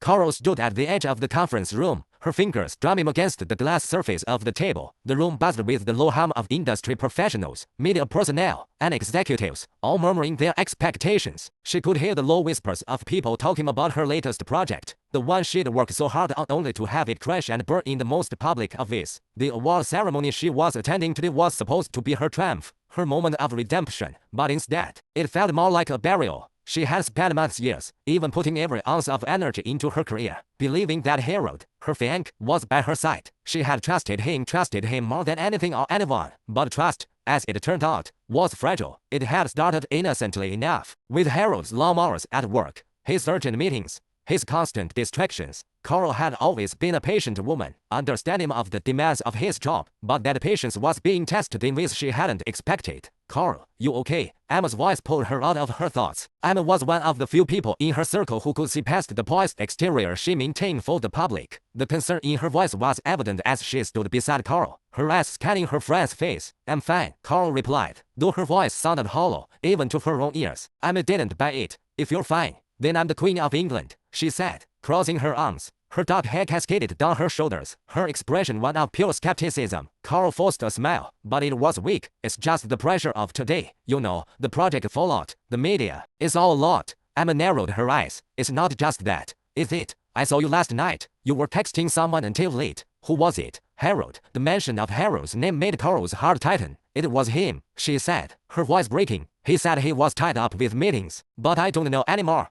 Coral stood at the edge of the conference room, her fingers drumming against the glass surface of the table. The room buzzed with the low hum of industry professionals, media personnel, and executives, all murmuring their expectations. She could hear the low whispers of people talking about her latest project, the one she'd worked so hard on only to have it crash and burn in the most public of ways. The award ceremony she was attending today was supposed to be her triumph, her moment of redemption, but instead, it felt more like a burial. She had spent months, years, even putting every ounce of energy into her career, believing that Harold, her fiancé, was by her side. She had trusted him more than anything or anyone. But trust, as it turned out, was fragile. It had started innocently enough. With Harold's long hours at work, his urgent meetings, his constant distractions, Coral had always been a patient woman, understanding of the demands of his job, but that patience was being tested in ways she hadn't expected. Coral, you okay? Emma's voice pulled her out of her thoughts. Emma was one of the few people in her circle who could see past the poised exterior she maintained for the public. The concern in her voice was evident as she stood beside Coral, her eyes scanning her friend's face. I'm fine, Coral replied, though her voice sounded hollow, even to her own ears. Emma didn't buy it. If you're fine, then I'm the Queen of England, she said, crossing her arms. Her dark hair cascaded down her shoulders, her expression one of pure skepticism. Coral forced a smile, but it was weak. It's just the pressure of today. You know, the project fallout, the media. It's all a lot. Emma narrowed her eyes. It's not just that, is it? I saw you last night. You were texting someone until late. Who was it? Harold. The mention of Harold's name made Coral's heart tighten. It was him, she said, her voice breaking. He said he was tied up with meetings, but I don't know anymore.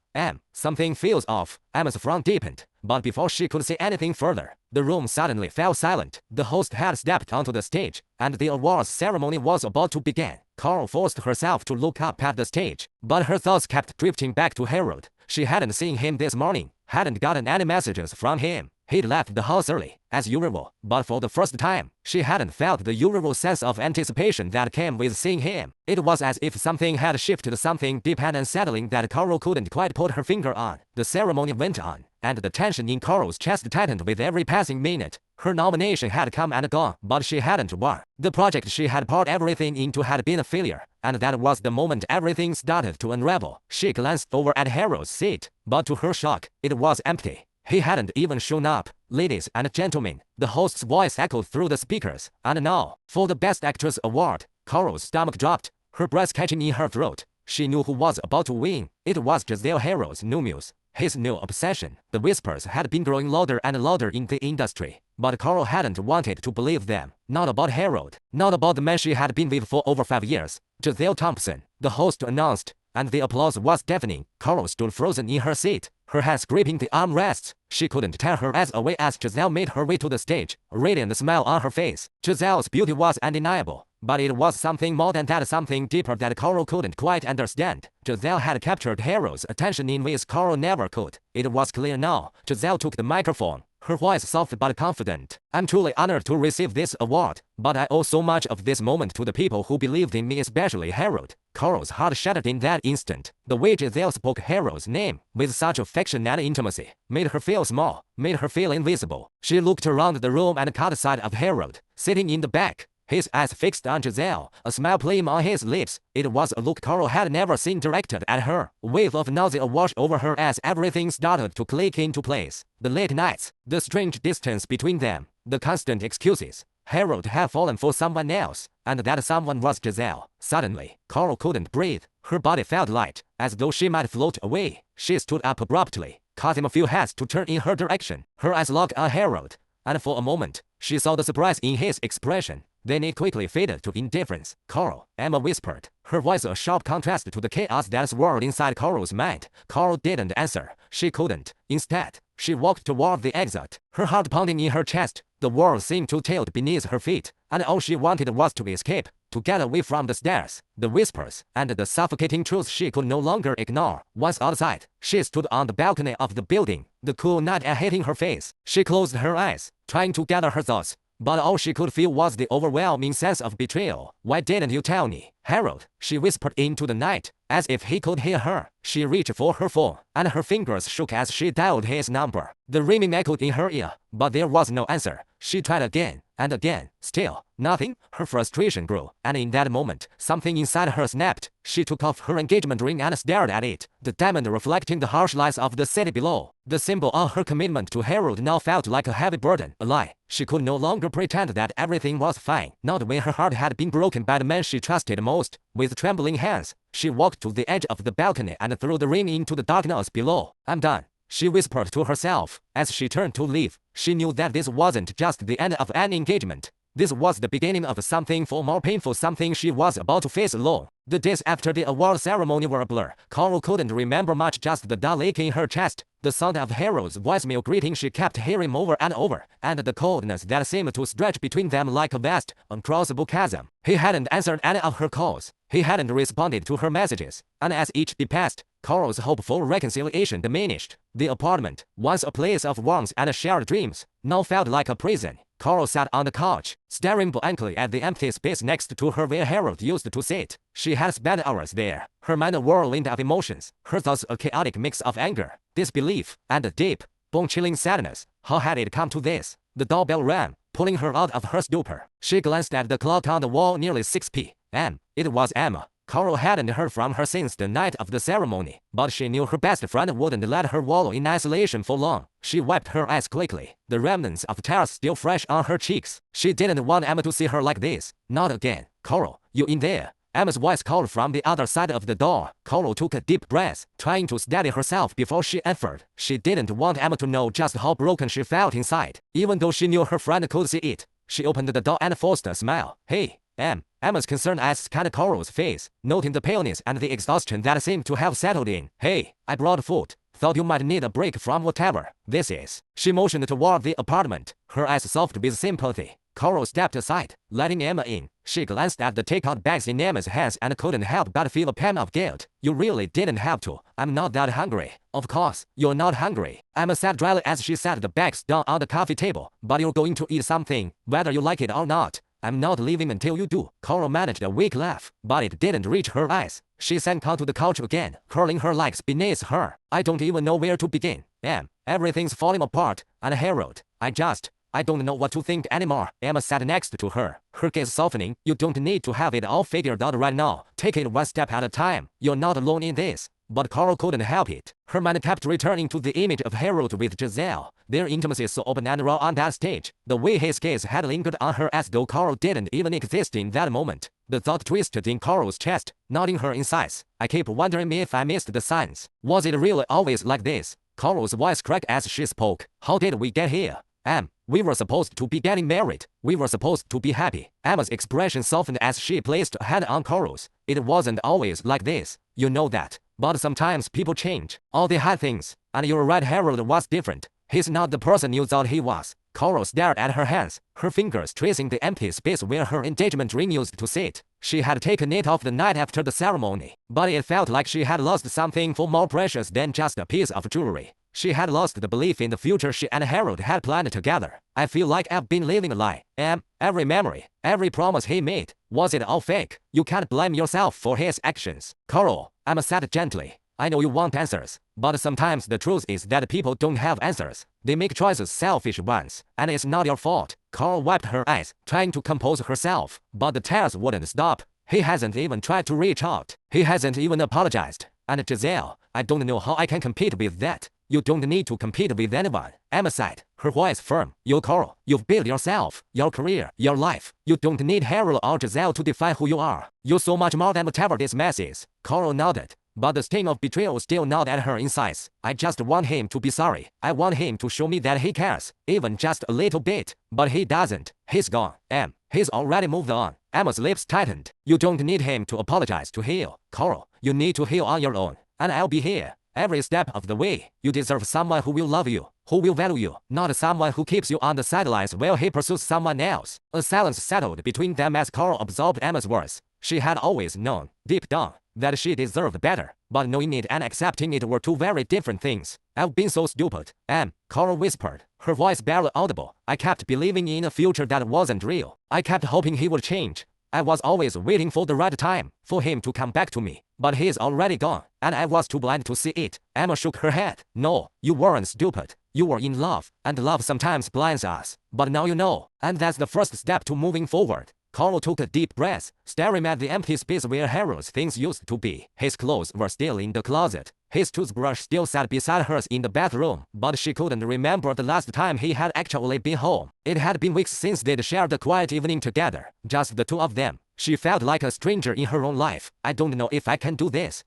Something feels off. Emma's frown deepened, but before she could say anything further, the room suddenly fell silent. The host had stepped onto the stage, and the awards ceremony was about to begin. Coral forced herself to look up at the stage, but her thoughts kept drifting back to Harold. She hadn't seen him this morning, hadn't gotten any messages from him. He'd left the house early, as usual, but for the first time, she hadn't felt the usual sense of anticipation that came with seeing him. It was as if something had shifted, something deep and unsettling that Coral couldn't quite put her finger on. The ceremony went on, and the tension in Coral's chest tightened with every passing minute. Her nomination had come and gone, but she hadn't won. The project she had poured everything into had been a failure, and that was the moment everything started to unravel. She glanced over at Harold's seat, but to her shock, it was empty. He hadn't even shown up. Ladies and gentlemen, the host's voice echoed through the speakers. And now, for the Best Actress award. Coral's stomach dropped, her breath catching in her throat. She knew who was about to win. It was Jazel, Harold's new muse, his new obsession. The whispers had been growing louder and louder in the industry, but Coral hadn't wanted to believe them. Not about Harold, not about the man she had been with for over 5 years. Jazel Thompson, the host announced, and the applause was deafening. Coral stood frozen in her seat, her hands gripping the armrests. She couldn't tear her eyes away as Jazel made her way to the stage, a radiant smile on her face. Jazel's beauty was undeniable, but it was something more than that, something deeper that Coral couldn't quite understand. Jazel had captured Harold's attention in ways Coral never could. It was clear now. Jazel took the microphone, her voice soft but confident. I'm truly honored to receive this award, but I owe so much of this moment to the people who believed in me, especially Harold. Coral's heart shattered in that instant. The way Jazel spoke Harold's name with such affection and intimacy made her feel small, made her feel invisible. She looked around the room and caught sight of Harold, sitting in the back, his eyes fixed on Jazel, a smile playing on his lips. It was a look Coral had never seen directed at her. A wave of nausea washed over her as everything started to click into place. The late nights, the strange distance between them, the constant excuses. Harold had fallen for someone else, and that someone was Jazel. Suddenly, Coral couldn't breathe. Her body felt light, as though she might float away. She stood up abruptly, causing a few heads to turn in her direction. Her eyes locked on Harold, and for a moment, she saw the surprise in his expression. Then it quickly faded to indifference. Coral, Emma whispered, her voice a sharp contrast to the chaos that swirled inside Coral's mind. Coral didn't answer. She couldn't. Instead, she walked toward the exit, her heart pounding in her chest. The world seemed to tilt beneath her feet, and all she wanted was to escape, to get away from the stares, the whispers, and the suffocating truth she could no longer ignore. Once outside, she stood on the balcony of the building, the cool night air hitting her face. She closed her eyes, trying to gather her thoughts, but all she could feel was the overwhelming sense of betrayal. Why didn't you tell me, Harold? She whispered into the night, as if he could hear her. She reached for her phone, and her fingers shook as she dialed his number. The ringing echoed in her ear, but there was no answer. She tried again and again. Still nothing. Her frustration grew, and in that moment, something inside her snapped. She took off her engagement ring and stared at it, the diamond reflecting the harsh lights of the city below. The symbol of her commitment to Harold now felt like a heavy burden, a lie. She could no longer pretend that everything was fine, not when her heart had been broken by the man she trusted most. With trembling hands, she walked to the edge of the balcony and threw the ring into the darkness below. "I'm done," she whispered to herself. As she turned to leave, she knew that this wasn't just the end of an engagement. This was the beginning of something far more painful, something she was about to face alone. The days after the award ceremony were a blur. Coral couldn't remember much, just the dull ache in her chest, the sound of Harold's voicemail greeting she kept hearing over and over, and the coldness that seemed to stretch between them like a vast, uncrossable chasm. He hadn't answered any of her calls. He hadn't responded to her messages, and as each day passed, Coral's hope for reconciliation diminished. The apartment, once a place of warmth and shared dreams, now felt like a prison. Coral sat on the couch, staring blankly at the empty space next to her where Harold used to sit. She had spent hours there, her mind a whirlwind of emotions, her thoughts a chaotic mix of anger, disbelief, and a deep, bone-chilling sadness. How had it come to this? The doorbell rang, pulling her out of her stupor. She glanced at the clock on the wall, nearly 6 p.m. It was Emma. Coral hadn't heard from her since the night of the ceremony, but she knew her best friend wouldn't let her wallow in isolation for long. She wiped her eyes quickly, the remnants of tears still fresh on her cheeks. She didn't want Emma to see her like this. Not again. "Coral, you in there?" Emma's voice called from the other side of the door. Coral took a deep breath, trying to steady herself before she answered. She didn't want Emma to know just how broken she felt inside, even though she knew her friend could see it. She opened the door and forced a smile. "Hey, Em." Emma's concerned eyes scanned Coral's face, noting the paleness and the exhaustion that seemed to have settled in. "Hey, I brought food. Thought you might need a break from whatever this is." She motioned toward the apartment, her eyes soft with sympathy. Coral stepped aside, letting Emma in. She glanced at the takeout bags in Emma's hands and couldn't help but feel a pang of guilt. "You really didn't have to. I'm not that hungry." "Of course, you're not hungry," Emma said dryly as she set the bags down on the coffee table. "But you're going to eat something, whether you like it or not." "I'm not leaving until you do." Coral managed a weak laugh, but it didn't reach her eyes. She sank onto the couch again, curling her legs beneath her. "I don't even know where to begin, Em. Everything's falling apart, and Harold, I don't know what to think anymore." Emma sat next to her, her gaze softening. "You don't need to have it all figured out right now. Take it one step at a time. You're not alone in this." But Coral couldn't help it. Her mind kept returning to the image of Harold with Jazel, their intimacy so open and raw on that stage, the way his gaze had lingered on her as though Coral didn't even exist in that moment. The thought twisted in Coral's chest, nodding her insides. "I keep wondering if I missed the signs. Was it really always like this?" Coral's voice cracked as she spoke. "How did we get here? Em, we were supposed to be getting married. We were supposed to be happy." Emma's expression softened as she placed a hand on Coral's. "It wasn't always like this. You know that. But sometimes people change. All the hard things. And you're right, Harold was different. He's not the person you thought he was." Coral stared at her hands, her fingers tracing the empty space where her engagement ring used to sit. She had taken it off the night after the ceremony, but it felt like she had lost something far more precious than just a piece of jewelry. She had lost the belief in the future she and Harold had planned together. "I feel like I've been living a lie, Em. Every memory, every promise he made, was it all fake? You can't blame yourself for his actions." "Coral," Emma said gently, "I know you want answers, but sometimes the truth is that people don't have answers. They make choices, selfish ones, and it's not your fault." Coral wiped her eyes, trying to compose herself, but the tears wouldn't stop. "He hasn't even tried to reach out. He hasn't even apologized. And Jazel, I don't know how I can compete with that." "You don't need to compete with anyone," Emma sighed, her voice firm. "You're Coral. You've built yourself, your career, your life. You don't need Harold or Jazel to define who you are. You're so much more than whatever this mess is." Coral nodded, but the sting of betrayal still gnawed at her insides. "I just want him to be sorry. I want him to show me that he cares, even just a little bit. But he doesn't. He's gone, Em. He's already moved on." Emma's lips tightened. "You don't need him to apologize to heal, Coral. You need to heal on your own, and I'll be here every step of the way. You deserve someone who will love you, who will value you, not someone who keeps you on the sidelines while he pursues someone else." A silence settled between them as Coral absorbed Emma's words. She had always known, deep down, that she deserved better, but knowing it and accepting it were two very different things. "I've been so stupid, Em," Coral whispered, her voice barely audible. "I kept believing in a future that wasn't real. I kept hoping he would change. I was always waiting for the right time, for him to come back to me. but he is already gone, and I was too blind to see it. Emma shook her head. No, you weren't stupid. You were in love, and love sometimes blinds us. But now you know, and that's the first step to moving forward. Carl took a deep breath, staring at the empty space where Harold's things used to be. His clothes were still in the closet. His toothbrush still sat beside hers in the bathroom, but she couldn't remember the last time he had actually been home. It had been weeks since they'd shared a quiet evening together, just the two of them. She felt like a stranger in her own life. I don't know if I can do this,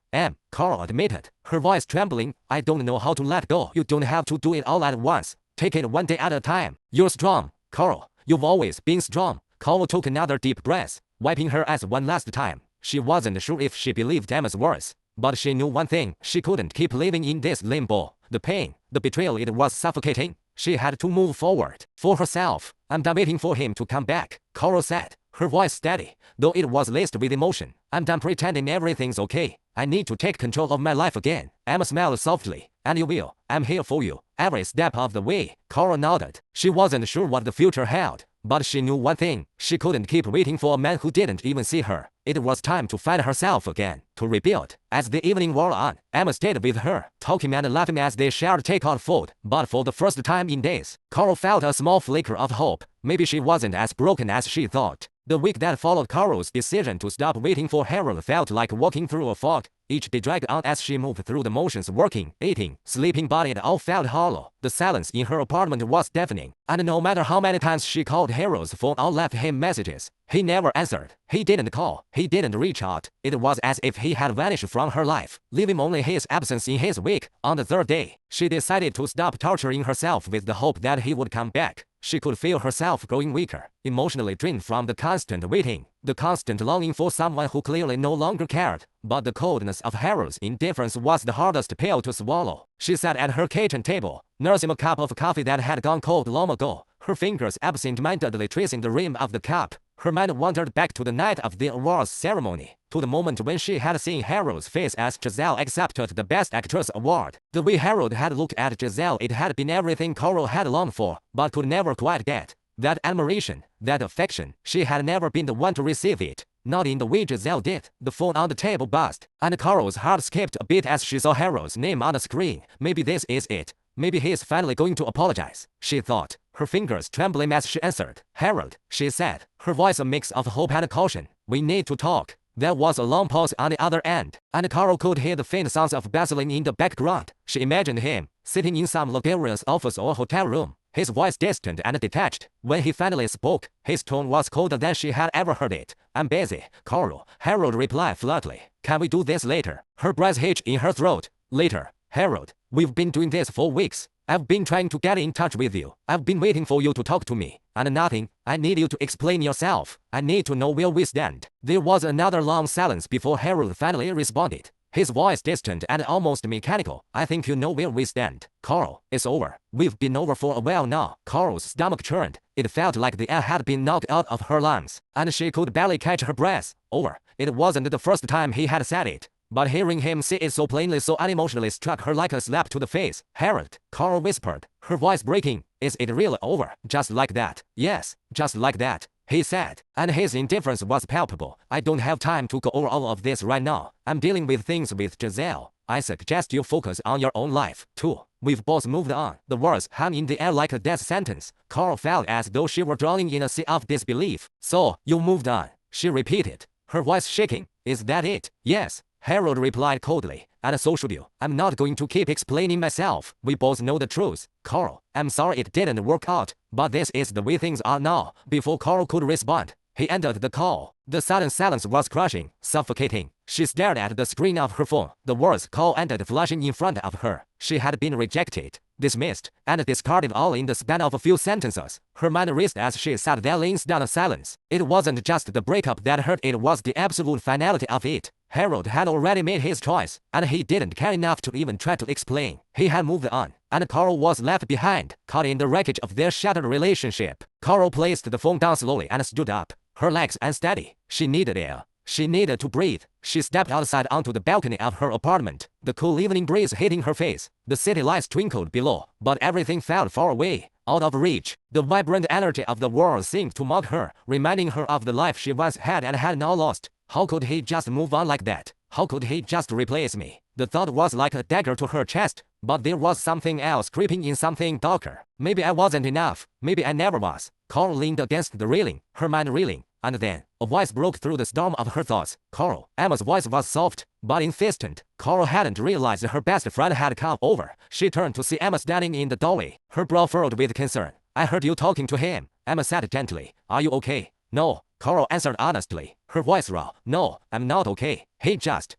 Carl admitted, her voice trembling. I don't know how to let go. You don't have to do it all at once. Take it one day at a time. You're strong, Carl. You've always been strong. Carl took another deep breath, wiping her eyes one last time. She wasn't sure if she believed Emma's words, but she knew one thing: she couldn't keep living in this limbo. The pain, the betrayal, it was suffocating. She had to move forward. For herself. I'm done waiting for him to come back, Carl said, her voice steady, though it was laced with emotion. I'm done pretending everything's okay. I need to take control of my life again. Emma smiled softly. And you will. I'm here for you, every step of the way. Carl nodded. She wasn't sure what the future held, but she knew one thing: she couldn't keep waiting for a man who didn't even see her. It was time to find herself again, to rebuild. As the evening wore on, Emma stayed with her, talking and laughing as they shared takeout food. But for the first time in days, Carl felt a small flicker of hope. Maybe she wasn't as broken as she thought. The week that followed Carl's decision to stop waiting for Harold felt like walking through a fog. Each day dragged on as she moved through the motions, working, eating, sleeping, but it all felt hollow. The silence in her apartment was deafening, and no matter how many times she called Harold's phone or left him messages, he never answered. He didn't call. He didn't reach out. It was as if he had vanished from her life, leaving only his absence in his wake. On the third day, she decided to stop torturing herself with the hope that he would come back. She could feel herself growing weaker, emotionally drained from the constant waiting, the constant longing for someone who clearly no longer cared. But the coldness of Harold's indifference was the hardest pill to swallow. She sat at her kitchen table, nursing a cup of coffee that had gone cold long ago, her fingers absent-mindedly tracing the rim of the cup. Her mind wandered back to the night of the awards ceremony, to the moment when she had seen Harold's face as Jazel accepted the Best Actress award. The way Harold had looked at Jazel, it had been everything Carl had longed for, but could never quite get. That admiration, that affection, she had never been the one to receive it. Not in the way Jazel did. The phone on the table buzzed, and Carl's heart skipped a bit as she saw Harold's name on the screen. Maybe this is it. Maybe he is finally going to apologize, she thought, her fingers trembling as she answered. Harold, she said, her voice a mix of hope and caution. We need to talk. There was a long pause on the other end, and Carl could hear the faint sounds of bustling in the background. She imagined him, sitting in some luxurious office or hotel room, his voice distant and detached. When he finally spoke, his tone was colder than she had ever heard it. I'm busy, Carl, Harold replied flatly. Can we do this later? Her breath hitched in her throat. Later, Harold. We've been doing this for weeks. I've been trying to get in touch with you. I've been waiting for you to talk to me. And nothing. I need you to explain yourself. I need to know where we stand. There was another long silence before Harold finally responded, his voice distant and almost mechanical. I think you know where we stand. Carl, it's over. We've been over for a while now. Carl's stomach churned. It felt like the air had been knocked out of her lungs, and she could barely catch her breath. Over. It wasn't the first time he had said it, but hearing him say it so plainly, so unemotionally, struck her like a slap to the face. Harold, Carl whispered, her voice breaking. Is it really over? Just like that? Yes, just like that, he said, and his indifference was palpable. I don't have time to go over all of this right now. I'm dealing with things with Jazel. I suggest you focus on your own life, too. We've both moved on. The words hung in the air like a death sentence. Carl felt as though she were drowning in a sea of disbelief. So, you moved on, she repeated, her voice shaking. Is that it? Yes, Harold replied coldly, and so should you. I'm not going to keep explaining myself. We both know the truth. Carl, I'm sorry it didn't work out, but this is the way things are now. Before Carl could respond, he ended the call. The sudden silence was crushing, suffocating. She stared at the screen of her phone. The words call ended flashing in front of her. She had been rejected, dismissed, and discarded all in the span of a few sentences. Her mind raced as she sat there in stunned silence. It wasn't just the breakup that hurt, it was the absolute finality of it. Harold had already made his choice, and he didn't care enough to even try to explain. He had moved on, and Carl was left behind, caught in the wreckage of their shattered relationship. Carl placed the phone down slowly and stood up, her legs unsteady. She needed air. She needed to breathe. She stepped outside onto the balcony of her apartment, the cool evening breeze hitting her face. The city lights twinkled below, but everything felt far away, out of reach. The vibrant energy of the world seemed to mock her, reminding her of the life she once had and had now lost. How could he just move on like that? How could he just replace me? The thought was like a dagger to her chest, but there was something else creeping in, something darker. Maybe I wasn't enough. Maybe I never was. Coral leaned against the railing, her mind reeling. And then, a voice broke through the storm of her thoughts. Coral. Emma's voice was soft, but insistent. Coral hadn't realized her best friend had come over. She turned to see Emma standing in the doorway, her brow furrowed with concern. I heard you talking to him, Emma said gently. Are you okay? No, Coral answered honestly, her voice raw. No, I'm not okay. He just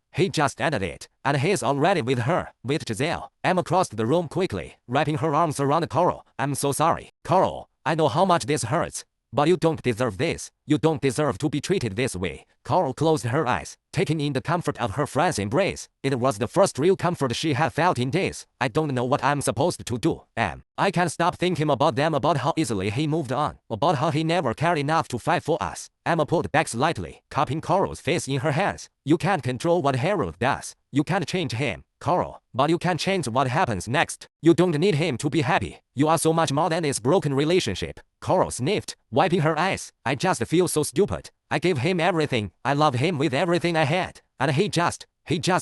ended it. And he's already with her, with Jazel. Emma crossed the room quickly, wrapping her arms around Coral. I'm so sorry. Coral, I know how much this hurts. But you don't deserve this. You don't deserve to be treated this way. Coral closed her eyes, taking in the comfort of her friend's embrace. It was the first real comfort she had felt in days. I don't know what I'm supposed to do, Em. I can't stop thinking about them, about how easily he moved on, about how he never cared enough to fight for us. Emma pulled back slightly, cupping Coral's face in her hands. You can't control what Harold does. You can't change him, Coral, but you can change what happens next. You don't need him to be happy. You are so much more than this broken relationship. Coral sniffed, wiping her eyes. I just feel so stupid. I gave him everything. I love him with everything I had. And he just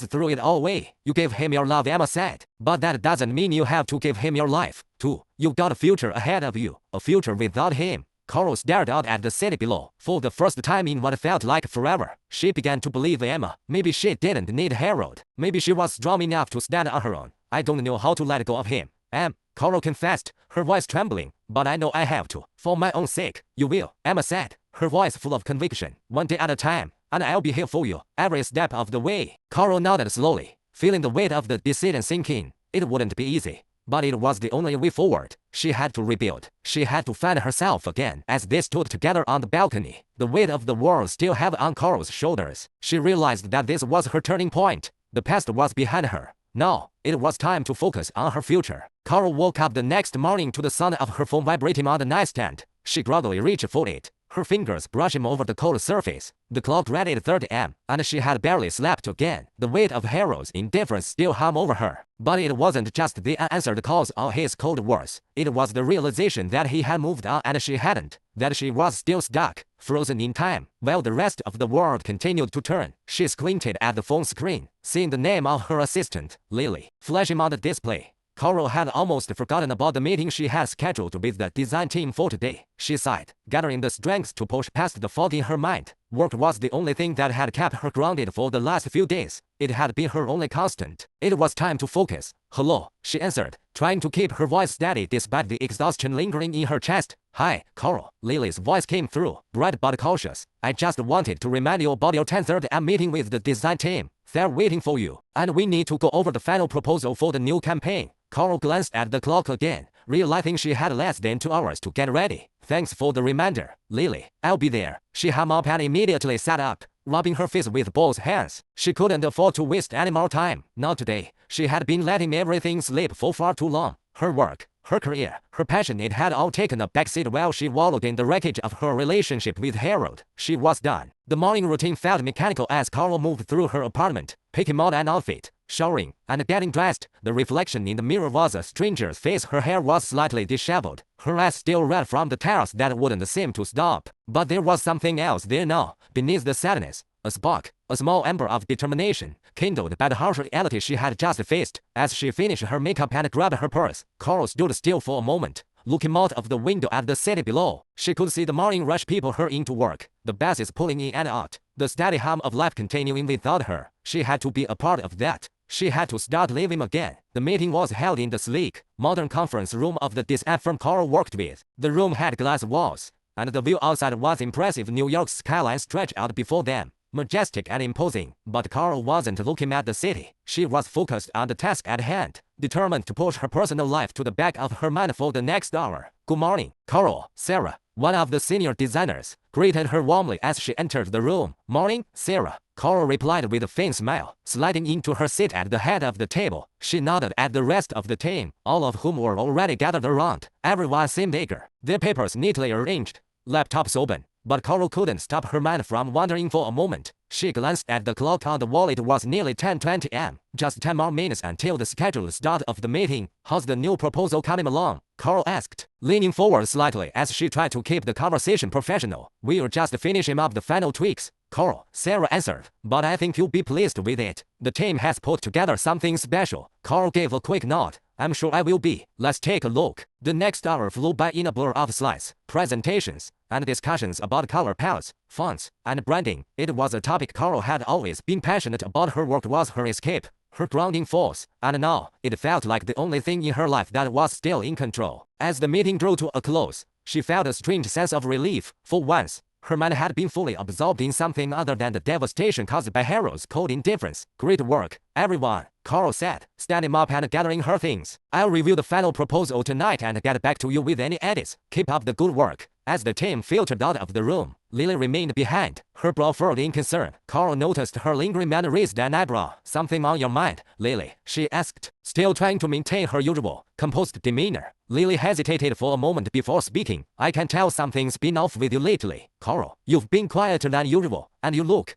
threw it all away. You gave him your love, Emma said. But that doesn't mean you have to give him your life, too. You've got a future ahead of you. A future without him. Coral stared out at the city below. For the first time in what felt like forever, she began to believe Emma. Maybe she didn't need Harold. Maybe she was strong enough to stand on her own. I don't know how to let go of him, Em, Coral confessed, her voice trembling. But I know I have to. For my own sake. You will, Emma said, her voice full of conviction. One day at a time. And I'll be here for you, every step of the way. Coral nodded slowly, feeling the weight of the decision sink in. It wouldn't be easy. But it was the only way forward. She had to rebuild. She had to find herself again. As they stood together on the balcony, the weight of the world still heavy on Coral's shoulders. She realized that this was her turning point. The past was behind her. Now, it was time to focus on her future. Coral woke up the next morning to the sound of her phone vibrating on the nightstand. She gradually reached for it, her fingers brushing over the cold surface. The clock read 8:30 am, and she had barely slept again. The weight of Harold's indifference still hung over her. But it wasn't just the unanswered calls or his cold words. It was the realization that he had moved on and she hadn't. That she was still stuck, frozen in time, while the rest of the world continued to turn. She squinted at the phone screen, seeing the name of her assistant, Lily, flashing on the display. Coral had almost forgotten about the meeting she had scheduled with the design team for today. She sighed, gathering the strength to push past the fog in her mind. Work was the only thing that had kept her grounded for the last few days. It had been her only constant. It was time to focus. Hello, she answered, trying to keep her voice steady despite the exhaustion lingering in her chest. Hi, Coral. Lily's voice came through, bright but cautious. I just wanted to remind you about your 10:30 am meeting with the design team. They're waiting for you, and we need to go over the final proposal for the new campaign. Coral glanced at the clock again, realizing she had less than 2 hours to get ready. Thanks for the reminder, Lily. I'll be there. She hung up and immediately sat up, rubbing her face with both hands. She couldn't afford to waste any more time. Not today. She had been letting everything slip for far too long. Her work, her career, her passion, it had all taken a backseat while she wallowed in the wreckage of her relationship with Harold. She was done. The morning routine felt mechanical as Coral moved through her apartment, picking out an outfit, showering, and getting dressed. The reflection in the mirror was a stranger's face. Her hair was slightly disheveled, her eyes still red from the tears that wouldn't seem to stop. But there was something else there now, beneath the sadness. A spark, a small ember of determination, kindled by the harsh reality she had just faced. As she finished her makeup and grabbed her purse, Coral stood still for a moment, looking out of the window at the city below. She could see the morning rush people hurrying to work, the buses pulling in and out, the steady hum of life continuing without her. She had to be a part of that. She had to start living again. The meeting was held in the sleek, modern conference room of the design firm Coral worked with. The room had glass walls, and the view outside was impressive. New York's skyline stretched out before them, majestic and imposing. But Coral wasn't looking at the city. She was focused on the task at hand, determined to push her personal life to the back of her mind for the next hour. Good morning, Coral. Sarah, one of the senior designers, greeted her warmly as she entered the room. Morning, Sarah. Coral replied with a faint smile, sliding into her seat at the head of the table. She nodded at the rest of the team, all of whom were already gathered around. Everyone seemed eager, their papers neatly arranged, laptops open, but Coral couldn't stop her mind from wandering for a moment. She glanced at the clock on the wall. It was nearly 10:20 am. Just 10 more minutes until the scheduled start of the meeting. How's the new proposal coming along? Coral asked, leaning forward slightly as she tried to keep the conversation professional. We're just finishing up the final tweaks, Coral, Sarah answered, but I think you'll be pleased with it. The team has put together something special. Coral gave a quick nod. I'm sure I will be. Let's take a look. The next hour flew by in a blur of slides, presentations, and discussions about color palettes, fonts, and branding. It was a topic Coral had always been passionate about. Her work was her escape, her grounding force, and now it felt like the only thing in her life that was still in control. As the meeting drew to a close, she felt a strange sense of relief. For once, her mind had been fully absorbed in something other than the devastation caused by Harold's cold indifference. Great work, everyone, Coral said, standing up and gathering her things. I'll review the final proposal tonight and get back to you with any edits. Keep up the good work. As the team filtered out of the room, Lily remained behind, her brow furrowed in concern. Coral noticed her lingering man raised an eyebrow. Something on your mind, Lily? She asked, still trying to maintain her usual, composed demeanor. Lily hesitated for a moment before speaking. I can tell something's been off with you lately, Coral. You've been quieter than usual, and you look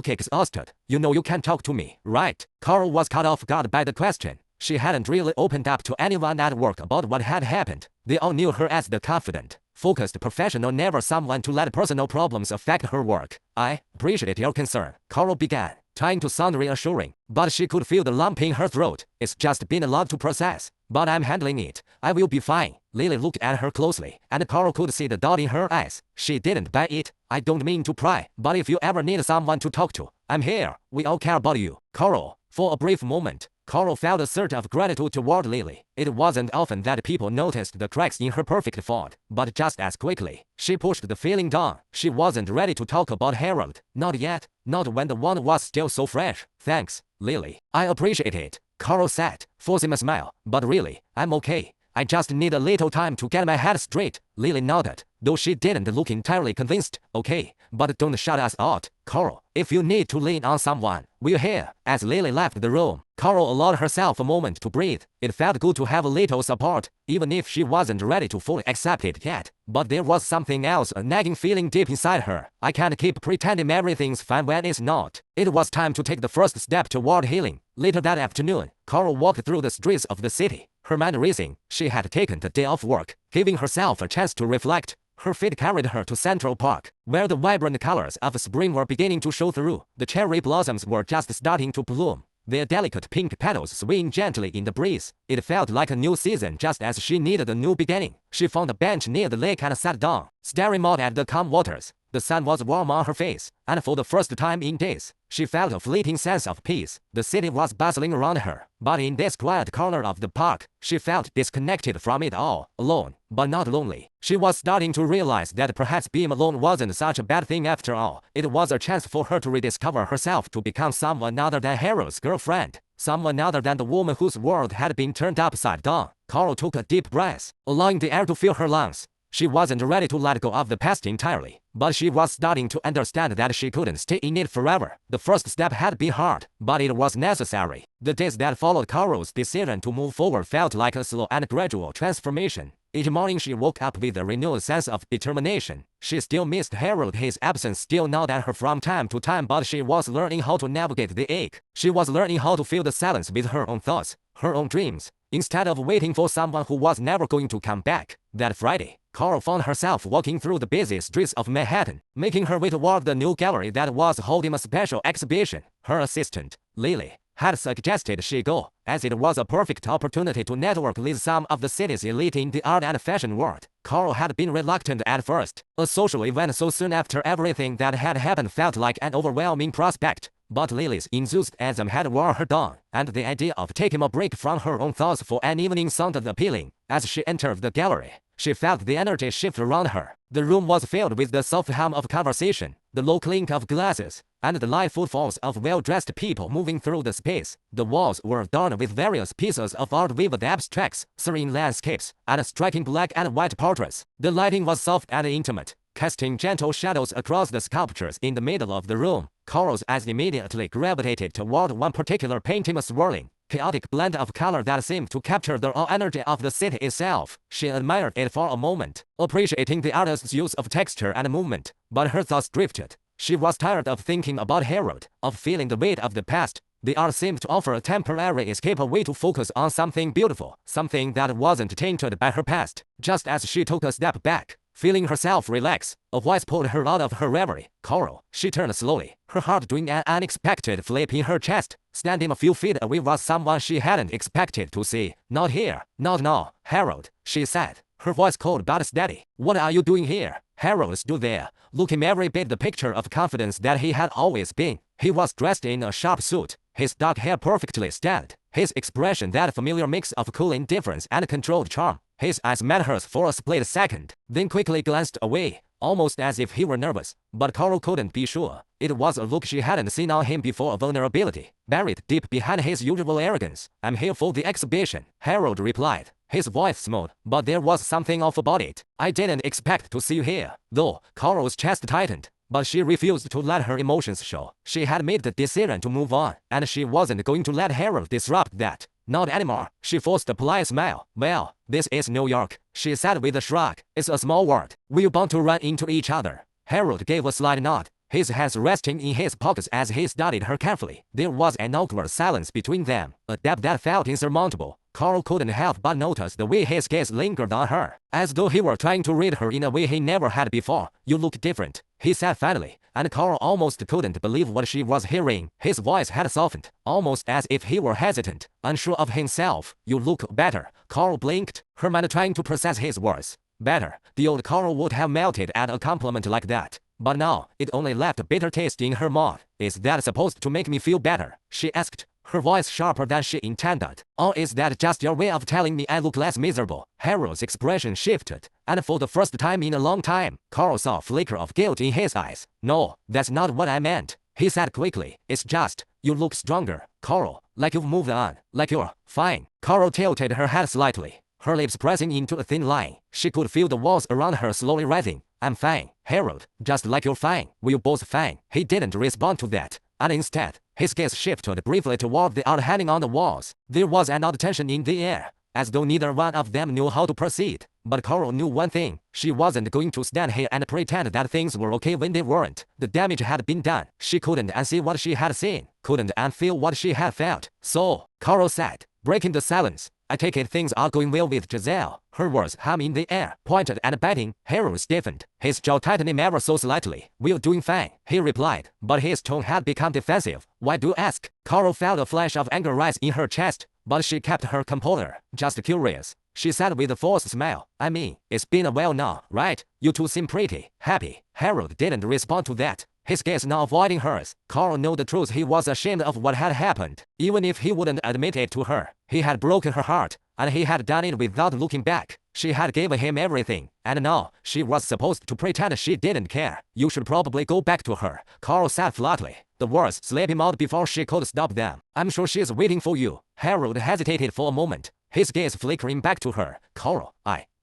exhausted. You know you can talk to me, right? Coral was caught off guard by the question. She hadn't really opened up to anyone at work about what had happened. They all knew her as the confident, focused professional, never someone to let personal problems affect her work. I appreciate your concern, Coral began, trying to sound reassuring, but she could feel the lump in her throat. It's just been a lot to process, but I'm handling it. I will be fine. Lily looked at her closely, and Coral could see the doubt in her eyes. She didn't buy it. I don't mean to pry, but if you ever need someone to talk to, I'm here. We all care about you, Coral. For a brief moment, Coral felt a surge of gratitude toward Lily. It wasn't often that people noticed the cracks in her perfect font, but just as quickly, she pushed the feeling down. She wasn't ready to talk about Harold. Not yet. Not when the wound was still so fresh. Thanks, Lily. I appreciate it, Coral said, forcing a smile. But really, I'm okay. I just need a little time to get my head straight. Lily nodded, though she didn't look entirely convinced. Okay, but don't shut us out, Coral. If you need to lean on someone, we're here. As Lily left the room, Coral allowed herself a moment to breathe. It felt good to have a little support, even if she wasn't ready to fully accept it yet. But there was something else, a nagging feeling deep inside her. I can't keep pretending everything's fine when it's not. It was time to take the first step toward healing. Later that afternoon, Coral walked through the streets of the city, her mind racing. She had taken the day off work, giving herself a chance to reflect. Her feet carried her to Central Park, where the vibrant colors of spring were beginning to show through. The cherry blossoms were just starting to bloom, their delicate pink petals swaying gently in the breeze. It felt like a new season, just as she needed a new beginning. She found a bench near the lake and sat down, staring out at the calm waters. The sun was warm on her face, and for the first time in days, she felt a fleeting sense of peace. The city was bustling around her, but in this quiet corner of the park, she felt disconnected from it all, alone, but not lonely. She was starting to realize that perhaps being alone wasn't such a bad thing after all. It was a chance for her to rediscover herself, to become someone other than Harold's girlfriend, someone other than the woman whose world had been turned upside down. Coral took a deep breath, allowing the air to fill her lungs. She wasn't ready to let go of the past entirely, but she was starting to understand that she couldn't stay in it forever. The first step had been hard, but it was necessary. The days that followed Coral's decision to move forward felt like a slow and gradual transformation. Each morning she woke up with a renewed sense of determination. She still missed Harold, his absence still gnawed at her from time to time, but she was learning how to navigate the ache. She was learning how to fill the silence with her own thoughts, her own dreams, instead of waiting for someone who was never going to come back. That Friday, Coral found herself walking through the busy streets of Manhattan, making her way toward the new gallery that was holding a special exhibition. Her assistant, Lily, had suggested she go, as it was a perfect opportunity to network with some of the city's elite in the art and fashion world. Coral had been reluctant at first. A social event so soon after everything that had happened felt like an overwhelming prospect. But Lily's enthusiasm had worn her down, and the idea of taking a break from her own thoughts for an evening sounded appealing. As she entered the gallery, she felt the energy shift around her. The room was filled with the soft hum of conversation, the low clink of glasses, and the light footfalls of well-dressed people moving through the space. The walls were adorned with various pieces of art, vivid abstracts, serene landscapes, and striking black and white portraits. The lighting was soft and intimate, casting gentle shadows across the sculptures in the middle of the room. Coral's eyes immediately gravitated toward one particular painting, a swirling, chaotic blend of color that seemed to capture the raw energy of the city itself. She admired it for a moment, appreciating the artist's use of texture and movement, but her thoughts drifted. She was tired of thinking about Harold, of feeling the weight of the past. The art seemed to offer a temporary escape, a way to focus on something beautiful, something that wasn't tainted by her past. Just as she took a step back, feeling herself relax, a voice pulled her out of her reverie. Coral. She turned slowly, her heart doing an unexpected flip in her chest. Standing a few feet away was someone she hadn't expected to see. Not here. Not now, Harold, she said, her voice cold but steady. What are you doing here? Harold stood there, looking every bit the picture of confidence that he had always been. He was dressed in a sharp suit, his dark hair perfectly styled, his expression that familiar mix of cool indifference and controlled charm. His eyes met hers for a split second, then quickly glanced away, almost as if he were nervous. But Coral couldn't be sure. It was a look she hadn't seen on him before, a vulnerability, buried deep behind his usual arrogance. I'm here for the exhibition, Harold replied, his voice smooth, but there was something off about it. I didn't expect to see you here, though. Coral's chest tightened, but she refused to let her emotions show. She had made the decision to move on, and she wasn't going to let Harold disrupt that. Not anymore. She forced a polite smile. Well, this is New York, she said with a shrug. It's a small world. We're bound to run into each other. Harold gave a slight nod, his hands resting in his pockets as he studied her carefully. There was an awkward silence between them, a depth that felt insurmountable. Coral couldn't help but notice the way his gaze lingered on her, as though he were trying to read her in a way he never had before. You look different, he said finally, and Coral almost couldn't believe what she was hearing. His voice had softened, almost as if he were hesitant, unsure of himself. You look better. Coral blinked, her mind trying to process his words. Better. The old Coral would have melted at a compliment like that, but now it only left a bitter taste in her mouth. Is that supposed to make me feel better? She asked, her voice sharper than she intended. Or is that just your way of telling me I look less miserable? Harold's expression shifted, and for the first time in a long time, Coral saw a flicker of guilt in his eyes. No, that's not what I meant, he said quickly. It's just, you look stronger, Coral, like you've moved on, like you're fine. Coral tilted her head slightly, her lips pressing into a thin line. She could feel the walls around her slowly rising. I'm fine, Harold, just like you're fine. We're both fine. He didn't respond to that, and instead, his gaze shifted briefly toward the art hanging on the walls. There was an odd tension in the air, as though neither one of them knew how to proceed. But Coral knew one thing, she wasn't going to stand here and pretend that things were okay when they weren't. The damage had been done. She couldn't unsee what she had seen, couldn't unfeel what she had felt. So, Coral said, breaking the silence, I take it things are going well with Jazel. Her words hum in the air, pointed and biting. Harold stiffened, his jaw tightening ever so slightly. We're doing fine, he replied, but his tone had become defensive. Why do you ask? Coral felt a flash of anger rise in her chest, but she kept her composure. Just curious, she said with a forced smile. I mean, it's been a while now, right? You two seem pretty happy. Harold didn't respond to that, his gaze now avoiding hers. Coral knew the truth. He was ashamed of what had happened, even if he wouldn't admit it to her. He had broken her heart, and he had done it without looking back. She had given him everything, and now she was supposed to pretend she didn't care. You should probably go back to her, Coral said flatly, the words slipping out before she could stop them. I'm sure she's waiting for you. Harold hesitated for a moment, his gaze flickering back to her. Coral,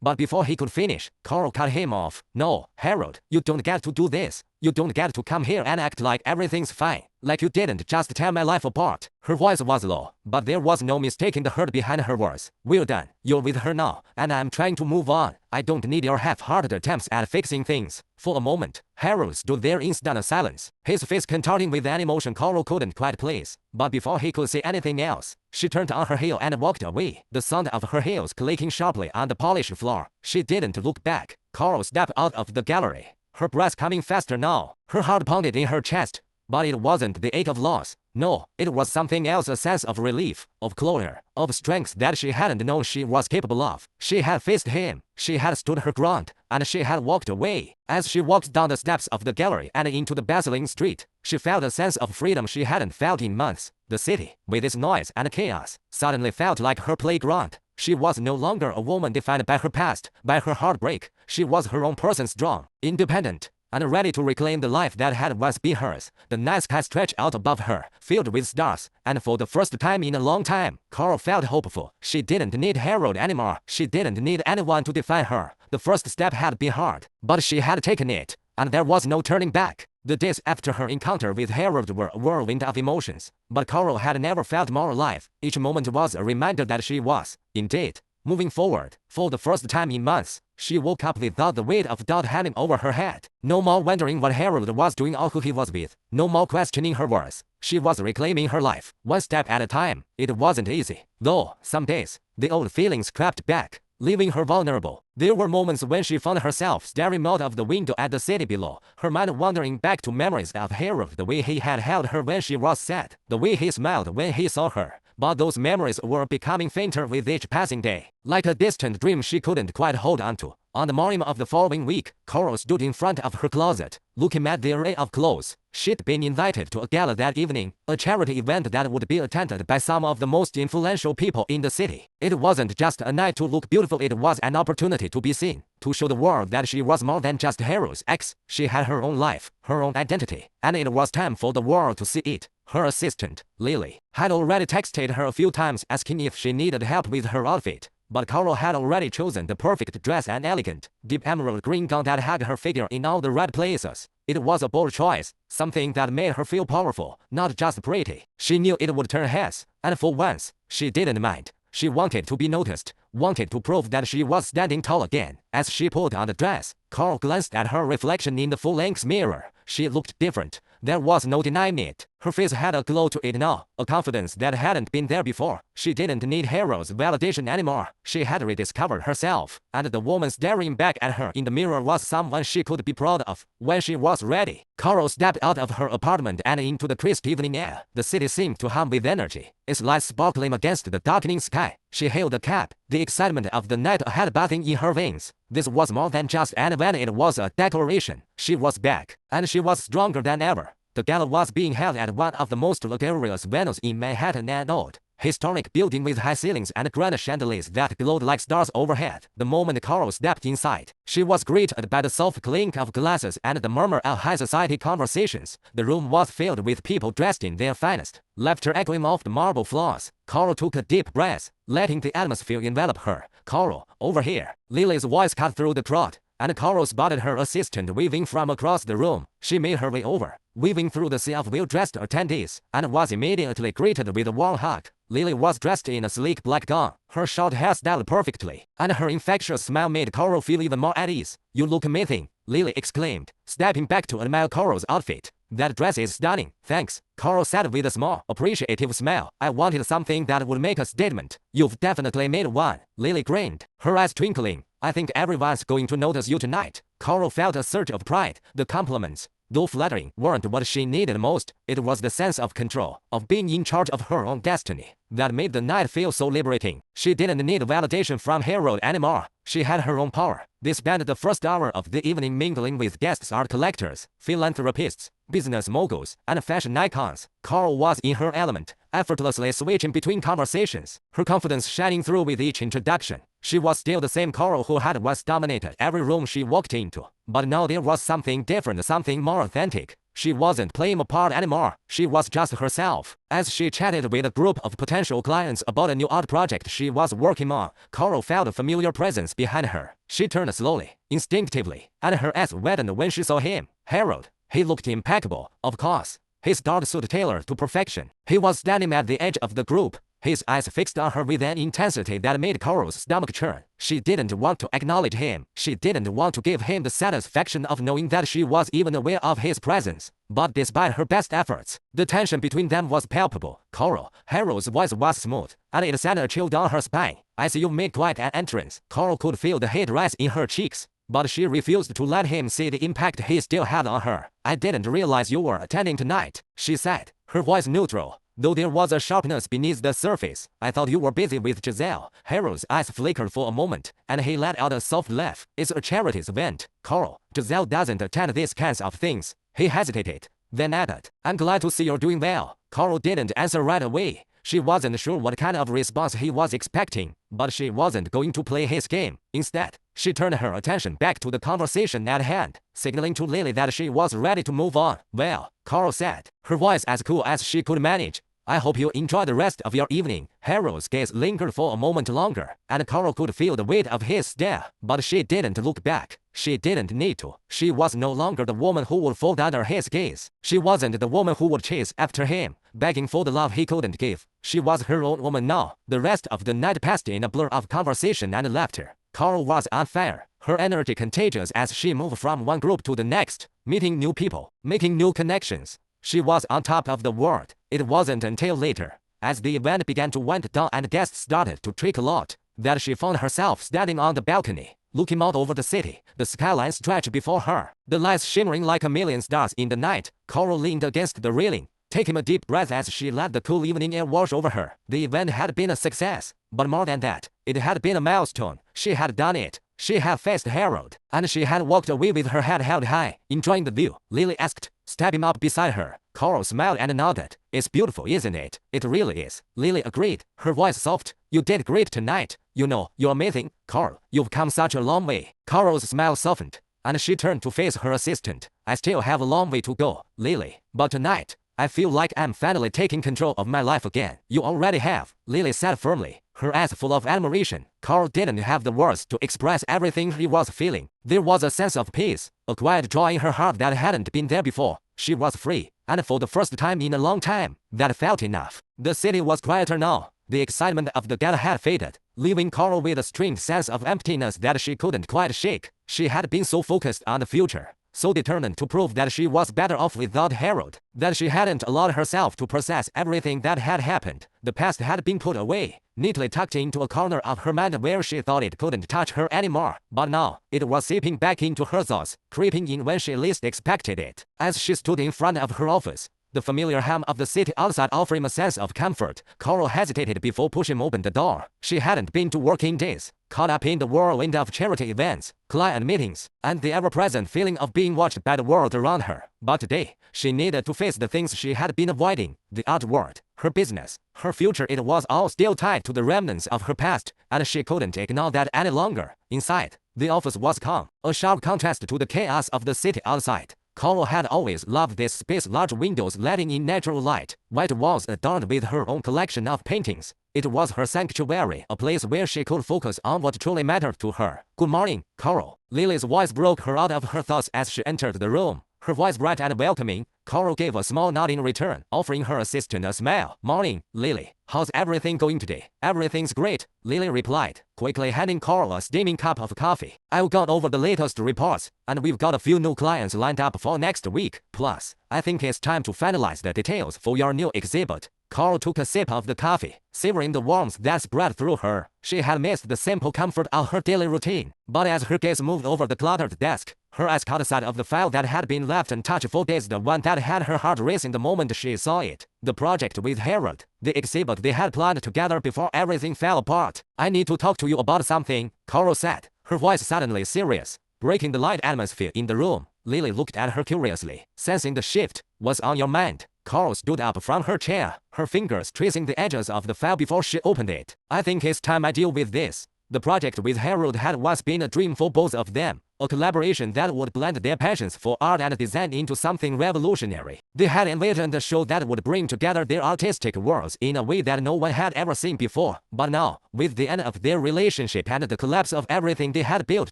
But before he could finish, Coral cut him off. No, Harold, you don't get to do this. You don't get to come here and act like everything's fine, like you didn't just tear my life apart. Her voice was low, but there was no mistaking the hurt behind her words. We're done. You're with her now, and I'm trying to move on. I don't need your half-hearted attempts at fixing things. For a moment, Harold stood there in stunned silence, his face contorting with an emotion Coral couldn't quite place. But before he could say anything else, she turned on her heel and walked away, the sound of her heels clicking sharply on the polished floor. She didn't look back. Coral stepped out of the gallery, her breath coming faster now. Her heart pounded in her chest, but it wasn't the ache of loss. No, it was something else, a sense of relief, of closure, of strength that she hadn't known she was capable of. She had faced him, she had stood her ground, and she had walked away. As she walked down the steps of the gallery and into the bustling street, she felt a sense of freedom she hadn't felt in months. The city, with its noise and chaos, suddenly felt like her playground. She was no longer a woman defined by her past, by her heartbreak. She was her own person, strong, independent, and ready to reclaim the life that had once been hers. The night sky stretched out above her, filled with stars, and for the first time in a long time, Coral felt hopeful. She didn't need Harold anymore. She didn't need anyone to define her. The first step had been hard, but she had taken it, and there was no turning back. The days after her encounter with Harold were a whirlwind of emotions, but Coral had never felt more alive. Each moment was a reminder that she was, indeed, moving forward. For the first time in months, she woke up without the weight of doubt hanging over her head. No more wondering what Harold was doing or who he was with. No more questioning her words. She was reclaiming her life, one step at a time. It wasn't easy, though. Some days, the old feelings crept back, leaving her vulnerable. There were moments when she found herself staring out of the window at the city below, her mind wandering back to memories of Harold, the way he had held her when she was sad, the way he smiled when he saw her. But those memories were becoming fainter with each passing day, like a distant dream she couldn't quite hold on to. On the morning of the following week, Coral stood in front of her closet, looking at the array of clothes. She'd been invited to a gala that evening, a charity event that would be attended by some of the most influential people in the city. It wasn't just a night to look beautiful, it was an opportunity to be seen, to show the world that she was more than just Harold's ex. She had her own life, her own identity, and it was time for the world to see it. Her assistant, Lily, had already texted her a few times asking if she needed help with her outfit. But Coral had already chosen the perfect dress, an elegant, deep emerald green gown that had her figure in all the right places. It was a bold choice, something that made her feel powerful, not just pretty. She knew it would turn heads, and for once, she didn't mind. She wanted to be noticed, wanted to prove that she was standing tall again. As she put on the dress, Coral glanced at her reflection in the full-length mirror. She looked different. There was no denying it. Her face had a glow to it now, a confidence that hadn't been there before. She didn't need Harold's validation anymore. She had rediscovered herself, and the woman staring back at her in the mirror was someone she could be proud of. When she was ready, Coral stepped out of her apartment and into the crisp evening air. The city seemed to hum with energy, its lights sparkling against the darkening sky. She hailed a cab, the excitement of the night ahead bathing in her veins. This was more than just an event, it was a declaration. She was back, and she was stronger than ever. The gala was being held at one of the most luxurious venues in Manhattan, an old, historic building with high ceilings and grand chandeliers that glowed like stars overhead. The moment Coral stepped inside, she was greeted by the soft clink of glasses and the murmur of high society conversations. The room was filled with people dressed in their finest, laughter echoing off the marble floors. Coral took a deep breath, letting the atmosphere envelop her. "Coral, over here." Lily's voice cut through the crowd, and Coral spotted her assistant weaving from across the room. She made her way over, weaving through the sea of well-dressed attendees, and was immediately greeted with a warm hug. Lily was dressed in a sleek black gown, her short hair styled perfectly, and her infectious smile made Coral feel even more at ease. "You look amazing," Lily exclaimed, stepping back to admire Coral's outfit. "That dress is stunning." "Thanks," Coral said with a small, appreciative smile. "I wanted something that would make a statement." "You've definitely made one," Lily grinned, her eyes twinkling. "I think everyone's going to notice you tonight." Coral felt a surge of pride. The compliments, though flattering, weren't what she needed most. It was the sense of control, of being in charge of her own destiny, that made the night feel so liberating. She didn't need validation from Harold anymore. She had her own power. They spent the first hour of the evening mingling with guests, art collectors, philanthropists, business moguls, and fashion icons. Coral was in her element, effortlessly switching between conversations, her confidence shining through with each introduction. She was still the same Coral who had once dominated every room she walked into, but now there was something different, something more authentic. She wasn't playing a part anymore. She was just herself. As she chatted with a group of potential clients about a new art project she was working on, Coral felt a familiar presence behind her. She turned slowly, instinctively, and her eyes widened when she saw him. Harold. He looked impeccable, of course, his dark suit tailored to perfection. He was standing at the edge of the group, his eyes fixed on her with an intensity that made Coral's stomach churn. She didn't want to acknowledge him. She didn't want to give him the satisfaction of knowing that she was even aware of his presence. But despite her best efforts, the tension between them was palpable. "Coral," Harold's voice was smooth, and it sent a chill down her spine. "I see you made quite an entrance." Coral could feel the heat rise in her cheeks, but she refused to let him see the impact he still had on her. "I didn't realize you were attending tonight," she said, her voice neutral, though there was a sharpness beneath the surface. "I thought you were busy with Jazel." Harold's eyes flickered for a moment, and he let out a soft laugh. "It's a charity's event, Coral. Jazel doesn't attend these kinds of things." He hesitated, then added, "I'm glad to see you're doing well." Coral didn't answer right away. She wasn't sure what kind of response he was expecting, but she wasn't going to play his game. Instead, she turned her attention back to the conversation at hand, signaling to Lily that she was ready to move on. "Well," Coral said, her voice as cool as she could manage, I hope you enjoy the rest of your evening. Harold's gaze lingered for a moment longer, and Carol could feel the weight of his stare, but she didn't look back. She didn't need to. She was no longer the woman who would fold under his gaze. She wasn't the woman who would chase after him, begging for the love he couldn't give. She was her own woman now. The rest of the night passed in a blur of conversation and laughter. Carol was on fire, her energy contagious as she moved from one group to the next, meeting new people, making new connections. She was on top of the world. It wasn't until later, as the event began to wind down and guests started to trickle out, that she found herself standing on the balcony, looking out over the city. The skyline stretched before her, the lights shimmering like a million stars in the night. Carol leaned against the railing, taking a deep breath as she let the cool evening air wash over her. The event had been a success, but more than that, it had been a milestone. She had done it. She had faced Harold, and she had walked away with her head held high, enjoying the view. Lily asked, stepping up beside her. Carol smiled and nodded. It's beautiful, isn't it? It really is. Lily agreed, her voice soft. You did great tonight. You know, you're amazing. Carol, you've come such a long way. Carol's smile softened, and she turned to face her assistant. I still have a long way to go, Lily, but tonight, I feel like I'm finally taking control of my life again. You already have, Lily said firmly, her eyes full of admiration. Carl didn't have the words to express everything he was feeling. There was a sense of peace, a quiet joy in her heart that hadn't been there before. She was free, and for the first time in a long time, that felt enough. The city was quieter now. The excitement of the gala had faded, leaving Carol with a strange sense of emptiness that she couldn't quite shake. She had been so focused on the future, so determined to prove that she was better off without Harold, that she hadn't allowed herself to process everything that had happened. The past had been put away, neatly tucked into a corner of her mind where she thought it couldn't touch her anymore. But now, it was seeping back into her thoughts, creeping in when she least expected it. As she stood in front of her office, the familiar hum of the city outside offering a sense of comfort, Carol hesitated before pushing open the door. She hadn't been to work in days, caught up in the whirlwind of charity events, client meetings, and the ever-present feeling of being watched by the world around her. But today, she needed to face the things she had been avoiding, the art world, her business, her future. It was all still tied to the remnants of her past, and she couldn't ignore that any longer. Inside, the office was calm, a sharp contrast to the chaos of the city outside. Carol had always loved this space, large windows letting in natural light, white walls adorned with her own collection of paintings. It was her sanctuary, a place where she could focus on what truly mattered to her. Good morning, Carol. Lily's voice broke her out of her thoughts as she entered the room, her voice bright and welcoming. Carol gave a small nod in return, offering her assistant a smile. Morning, Lily. How's everything going today? Everything's great, Lily replied, quickly handing Carol a steaming cup of coffee. I've gone over the latest reports, and we've got a few new clients lined up for next week. Plus, I think it's time to finalize the details for your new exhibit. Carol took a sip of the coffee, savoring the warmth that spread through her. She had missed the simple comfort of her daily routine, but as her gaze moved over the cluttered desk, her eyes caught sight of the file that had been left untouched for days, the one that had her heart racing the moment she saw it. The project with Harold, the exhibit they had planned together before everything fell apart. I need to talk to you about something, Carol said, her voice suddenly serious, breaking the light atmosphere in the room. Lily looked at her curiously, sensing the shift. What's on your mind? Carol stood up from her chair, her fingers tracing the edges of the file before she opened it. I think it's time I deal with this. The project with Harold had once been a dream for both of them, a collaboration that would blend their passions for art and design into something revolutionary. They had envisioned a show that would bring together their artistic worlds in a way that no one had ever seen before. But now, with the end of their relationship and the collapse of everything they had built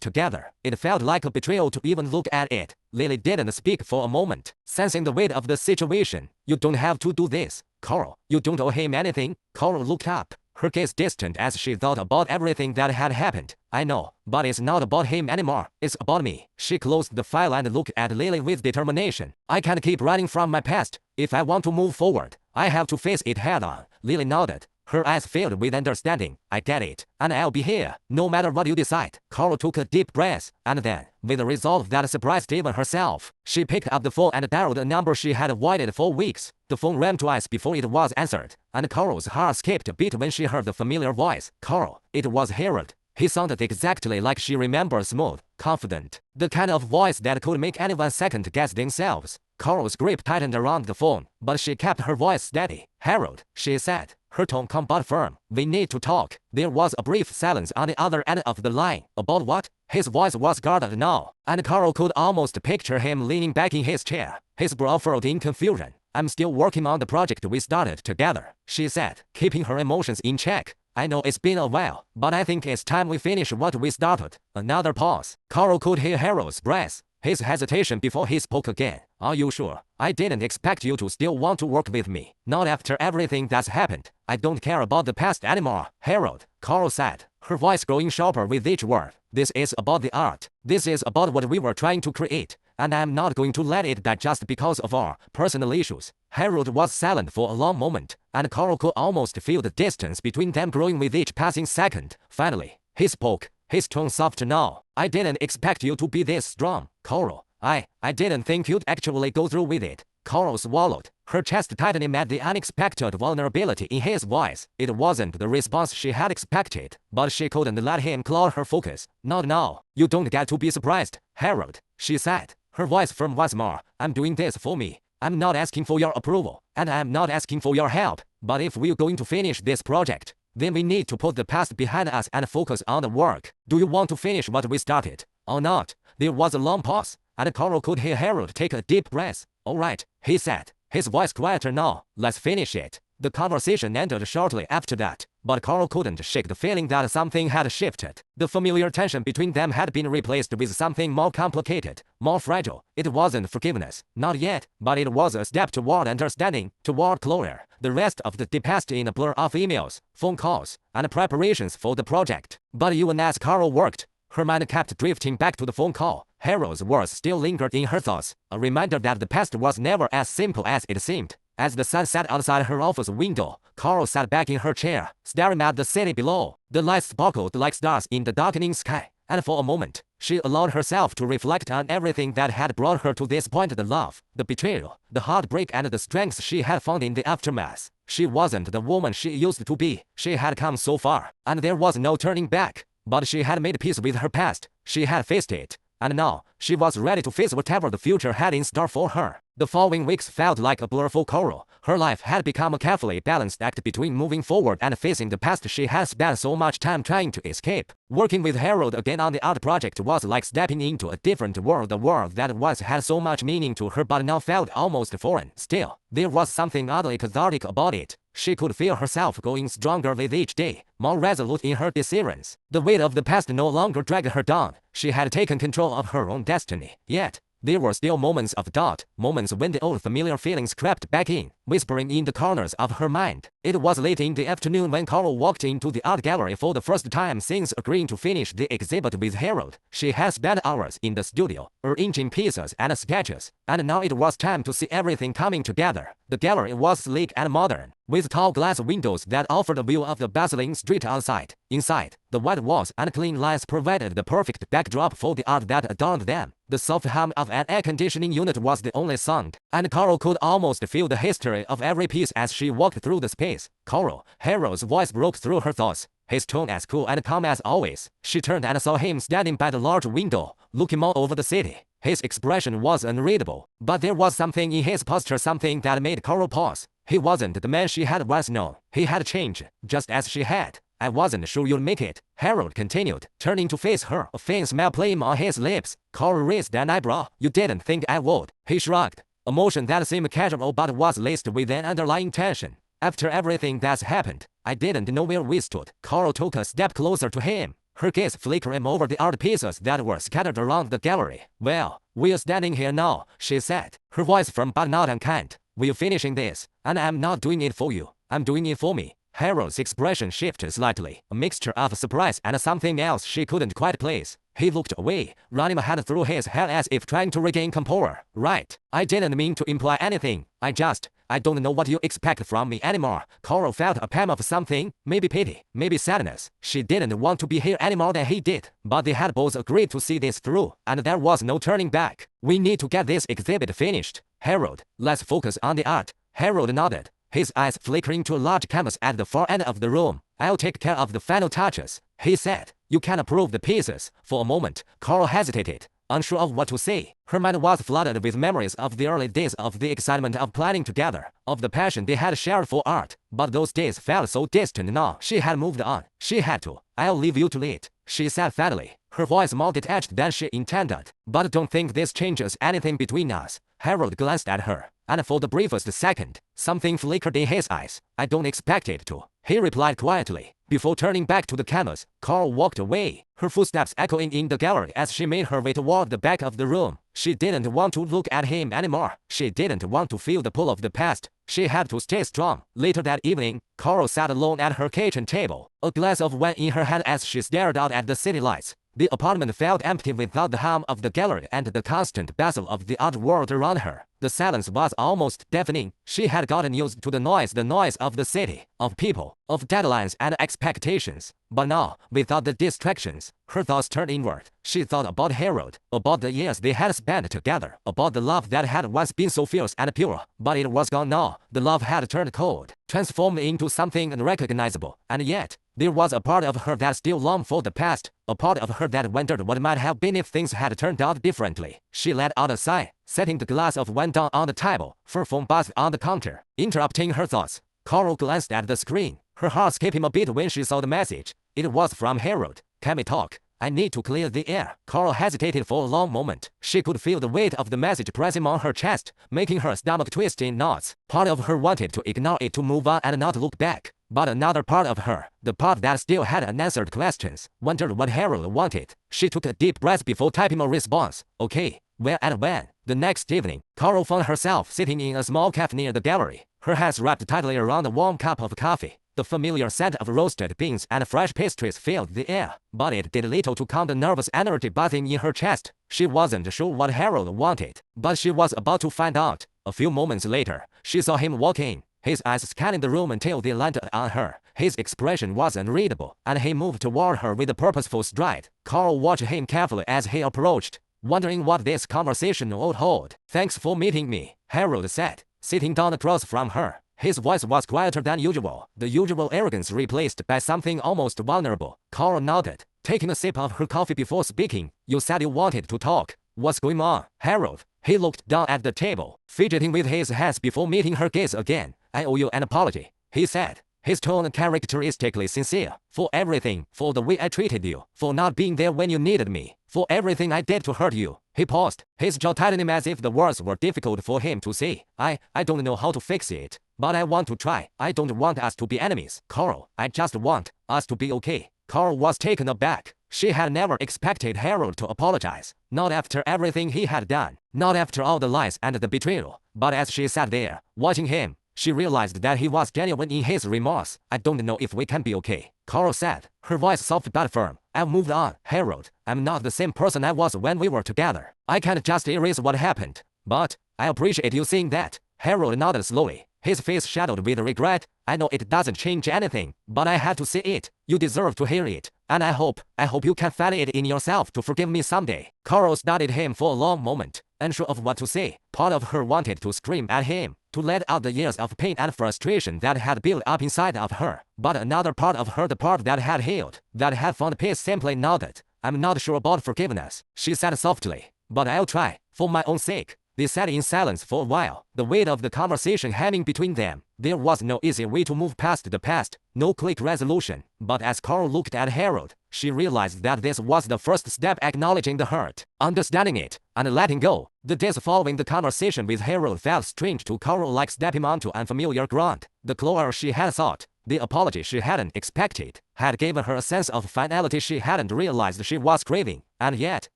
together, it felt like a betrayal to even look at it. Lily didn't speak for a moment, sensing the weight of the situation. You don't have to do this, Carol. You don't owe him anything. Carol looked up, her gaze distant as she thought about everything that had happened. I know, but it's not about him anymore. It's about me. She closed the file and looked at Lily with determination. I can't keep running from my past. If I want to move forward, I have to face it head on. Lily nodded, her eyes filled with understanding. I get it, and I'll be here, no matter what you decide. Carol took a deep breath, and then, with a resolve that surprised even herself, she picked up the phone and dialed a number she had avoided for weeks. The phone rang twice before it was answered, and Carol's heart skipped a beat when she heard the familiar voice. Carol, it was Harold. He sounded exactly like she remembered, smooth, confident, the kind of voice that could make anyone second-guess themselves. Carol's grip tightened around the phone, but she kept her voice steady. Harold, she said, her tone calm but firm. We need to talk. There was a brief silence on the other end of the line. About what? His voice was guarded now, and Carol could almost picture him leaning back in his chair, his brow furrowed in confusion. I'm still working on the project we started together, she said, keeping her emotions in check. I know it's been a while, but I think it's time we finish what we started. Another pause. Carl could hear Harold's breath, his hesitation before he spoke again. Are you sure? I didn't expect you to still want to work with me. Not after everything that's happened. I don't care about the past anymore, Harold, Carl said, her voice growing sharper with each word. This is about the art. This is about what we were trying to create. And I'm not going to let it die just because of our personal issues. Harold was silent for a long moment, and Carl could almost feel the distance between them growing with each passing second. Finally, he spoke, his tone soft now. I didn't expect you to be this strong, Carl. I didn't think you'd actually go through with it. Carl swallowed, her chest tightening at the unexpected vulnerability in his voice. It wasn't the response she had expected, but she couldn't let him cloud her focus. Not now. You don't get to be surprised, Harold, she said, her voice firm once more. I'm doing this for me. I'm not asking for your approval, and I'm not asking for your help. But if we're going to finish this project, then we need to put the past behind us and focus on the work. Do you want to finish what we started, or not? There was a long pause, and Carl could hear Harold take a deep breath. All right, he said, his voice quieter now. Let's finish it. The conversation ended shortly after that, but Carl couldn't shake the feeling that something had shifted. The familiar tension between them had been replaced with something more complicated, more fragile. It wasn't forgiveness, not yet, but it was a step toward understanding, toward closure. The rest of the day passed in a blur of emails, phone calls, and preparations for the project. But even as Carl worked, her mind kept drifting back to the phone call. Harold's words still lingered in her thoughts, a reminder that the past was never as simple as it seemed. As the sun set outside her office window, Carl sat back in her chair, staring at the city below. The lights sparkled like stars in the darkening sky, and for a moment, she allowed herself to reflect on everything that had brought her to this point: the love, the betrayal, the heartbreak, and the strength she had found in the aftermath. She wasn't the woman she used to be. She had come so far, and there was no turning back. But she had made peace with her past. She had faced it, and now she was ready to face whatever the future had in store for her. The following weeks felt like a blur for Carl. Her life had become a carefully balanced act between moving forward and facing the past she had spent so much time trying to escape. Working with Harold again on the art project was like stepping into a different world, a world that once had so much meaning to her but now felt almost foreign. Still, there was something oddly cathartic about it. She could feel herself growing stronger with each day, more resolute in her decisions. The weight of the past no longer dragged her down. She had taken control of her own destiny. Yet, there were still moments of doubt, moments when the old familiar feelings crept back in, whispering in the corners of her mind. It was late in the afternoon when Carl walked into the art gallery for the first time since agreeing to finish the exhibit with Harold. She had spent hours in the studio, arranging pieces and sketches, and now it was time to see everything coming together. The gallery was sleek and modern, with tall glass windows that offered a view of the bustling street outside. Inside, the white walls and clean lines provided the perfect backdrop for the art that adorned them. The soft hum of an air conditioning unit was the only sound, and Carl could almost feel the history of every piece as she walked through the space. Carl, Harold's voice broke through her thoughts, his tone as cool and calm as always. She turned and saw him standing by the large window, looking out over the city. His expression was unreadable, but there was something in his posture, something that made Carl pause. He wasn't the man she had once known. He had changed, just as she had. I wasn't sure you'd make it, Harold continued, turning to face her, a faint smile playing on his lips. Carl raised an eyebrow. You didn't think I would? He shrugged, a motion that seemed casual but was laced with an underlying tension. After everything that's happened, I didn't know where we stood. Carl took a step closer to him, her gaze flickering over the art pieces that were scattered around the gallery. Well, we're standing here now, she said, her voice firm but not unkind. We're finishing this, and I'm not doing it for you. I'm doing it for me. Harold's expression shifted slightly, a mixture of surprise and something else she couldn't quite place. He looked away, running a hand through his hair as if trying to regain composure. Right. I didn't mean to imply anything. I don't know what you expect from me anymore. Carl felt a pang of something, maybe pity, maybe sadness. She didn't want to be here any more than he did, but they had both agreed to see this through, and there was no turning back. We need to get this exhibit finished, Harold. Let's focus on the art. Harold nodded, his eyes flickering to a large canvas at the far end of the room. I'll take care of the final touches, he said. You can approve the pieces. For a moment, Carl hesitated, unsure of what to say. Her mind was flooded with memories of the early days, of the excitement of planning together, of the passion they had shared for art. But those days felt so distant now. She had moved on. She had to. I'll leave you to it, she said fatally, her voice more detached than she intended. But don't think this changes anything between us. Harold glanced at her, and for the briefest second, something flickered in his eyes. I don't expect it to, he replied quietly. Before turning back to the canvas, Carl walked away, her footsteps echoing in the gallery as she made her way toward the back of the room. She didn't want to look at him anymore. She didn't want to feel the pull of the past. She had to stay strong. Later that evening, Carl sat alone at her kitchen table, a glass of wine in her hand as she stared out at the city lights. The apartment felt empty without the hum of the gallery and the constant bustle of the art world around her. The silence was almost deafening. She had gotten used to the noise of the city, of people, of deadlines and expectations. But now, without the distractions, her thoughts turned inward. She thought about Harold, about the years they had spent together, about the love that had once been so fierce and pure, but it was gone now. The love had turned cold, transformed into something unrecognizable, and yet, there was a part of her that still longed for the past, a part of her that wondered what might have been if things had turned out differently. She let out a sigh, setting the glass of wine down on the table, her phone buzzed on the counter, interrupting her thoughts. Carol glanced at the screen, her heart skipping a beat when she saw the message. It was from Harold. Can we talk? I need to clear the air. Carol hesitated for a long moment. She could feel the weight of the message pressing on her chest, making her stomach twist in knots. Part of her wanted to ignore it, to move on and not look back. But another part of her, the part that still had unanswered questions, wondered what Harold wanted. She took a deep breath before typing a response. Okay, where and when? The next evening, Carol found herself sitting in a small cafe near the gallery, her hands wrapped tightly around a warm cup of coffee. The familiar scent of roasted beans and fresh pastries filled the air, but it did little to calm the nervous energy buzzing in her chest. She wasn't sure what Harold wanted, but she was about to find out. A few moments later, she saw him walk in, his eyes scanning the room until they landed on her. His expression was unreadable, and he moved toward her with a purposeful stride. Carl watched him carefully as he approached, wondering what this conversation would hold. Thanks for meeting me, Harold said, sitting down across from her. His voice was quieter than usual, the usual arrogance replaced by something almost vulnerable. Carl nodded, taking a sip of her coffee before speaking. You said you wanted to talk. What's going on, Harold? He looked down at the table, fidgeting with his hands before meeting her gaze again. I owe you an apology, he said, his tone characteristically sincere. For everything, for the way I treated you, for not being there when you needed me, for everything I did to hurt you. He paused, his jaw tightening as if the words were difficult for him to say. I don't know how to fix it, but I want to try. I don't want us to be enemies, Carl. I just want us to be okay. Carl was taken aback. She had never expected Harold to apologize, not after everything he had done, not after all the lies and the betrayal. But as she sat there, watching him, she realized that he was genuine in his remorse. I don't know if we can be okay, Carl said, her voice soft but firm. I've moved on, Harold. I'm not the same person I was when we were together. I can't just erase what happened. But I appreciate you saying that. Harold nodded slowly, his face shadowed with regret. I know it doesn't change anything, but I had to say it. You deserve to hear it. And I hope you can find it in yourself to forgive me someday. Carl studied him for a long moment, unsure of what to say. Part of her wanted to scream at him, to let out the years of pain and frustration that had built up inside of her. But another part of her, the part that had healed, that had found peace, simply nodded. I'm not sure about forgiveness, she said softly, but I'll try, for my own sake. They sat in silence for a while, the weight of the conversation hanging between them. There was no easy way to move past the past, no quick resolution. But as Carl looked at Harold, she realized that this was the first step, acknowledging the hurt, understanding it, and letting go. The days following the conversation with Harold felt strange to Carl, like stepping onto unfamiliar ground. The closure she had sought, the apology she hadn't expected, had given her a sense of finality she hadn't realized she was craving. And yet,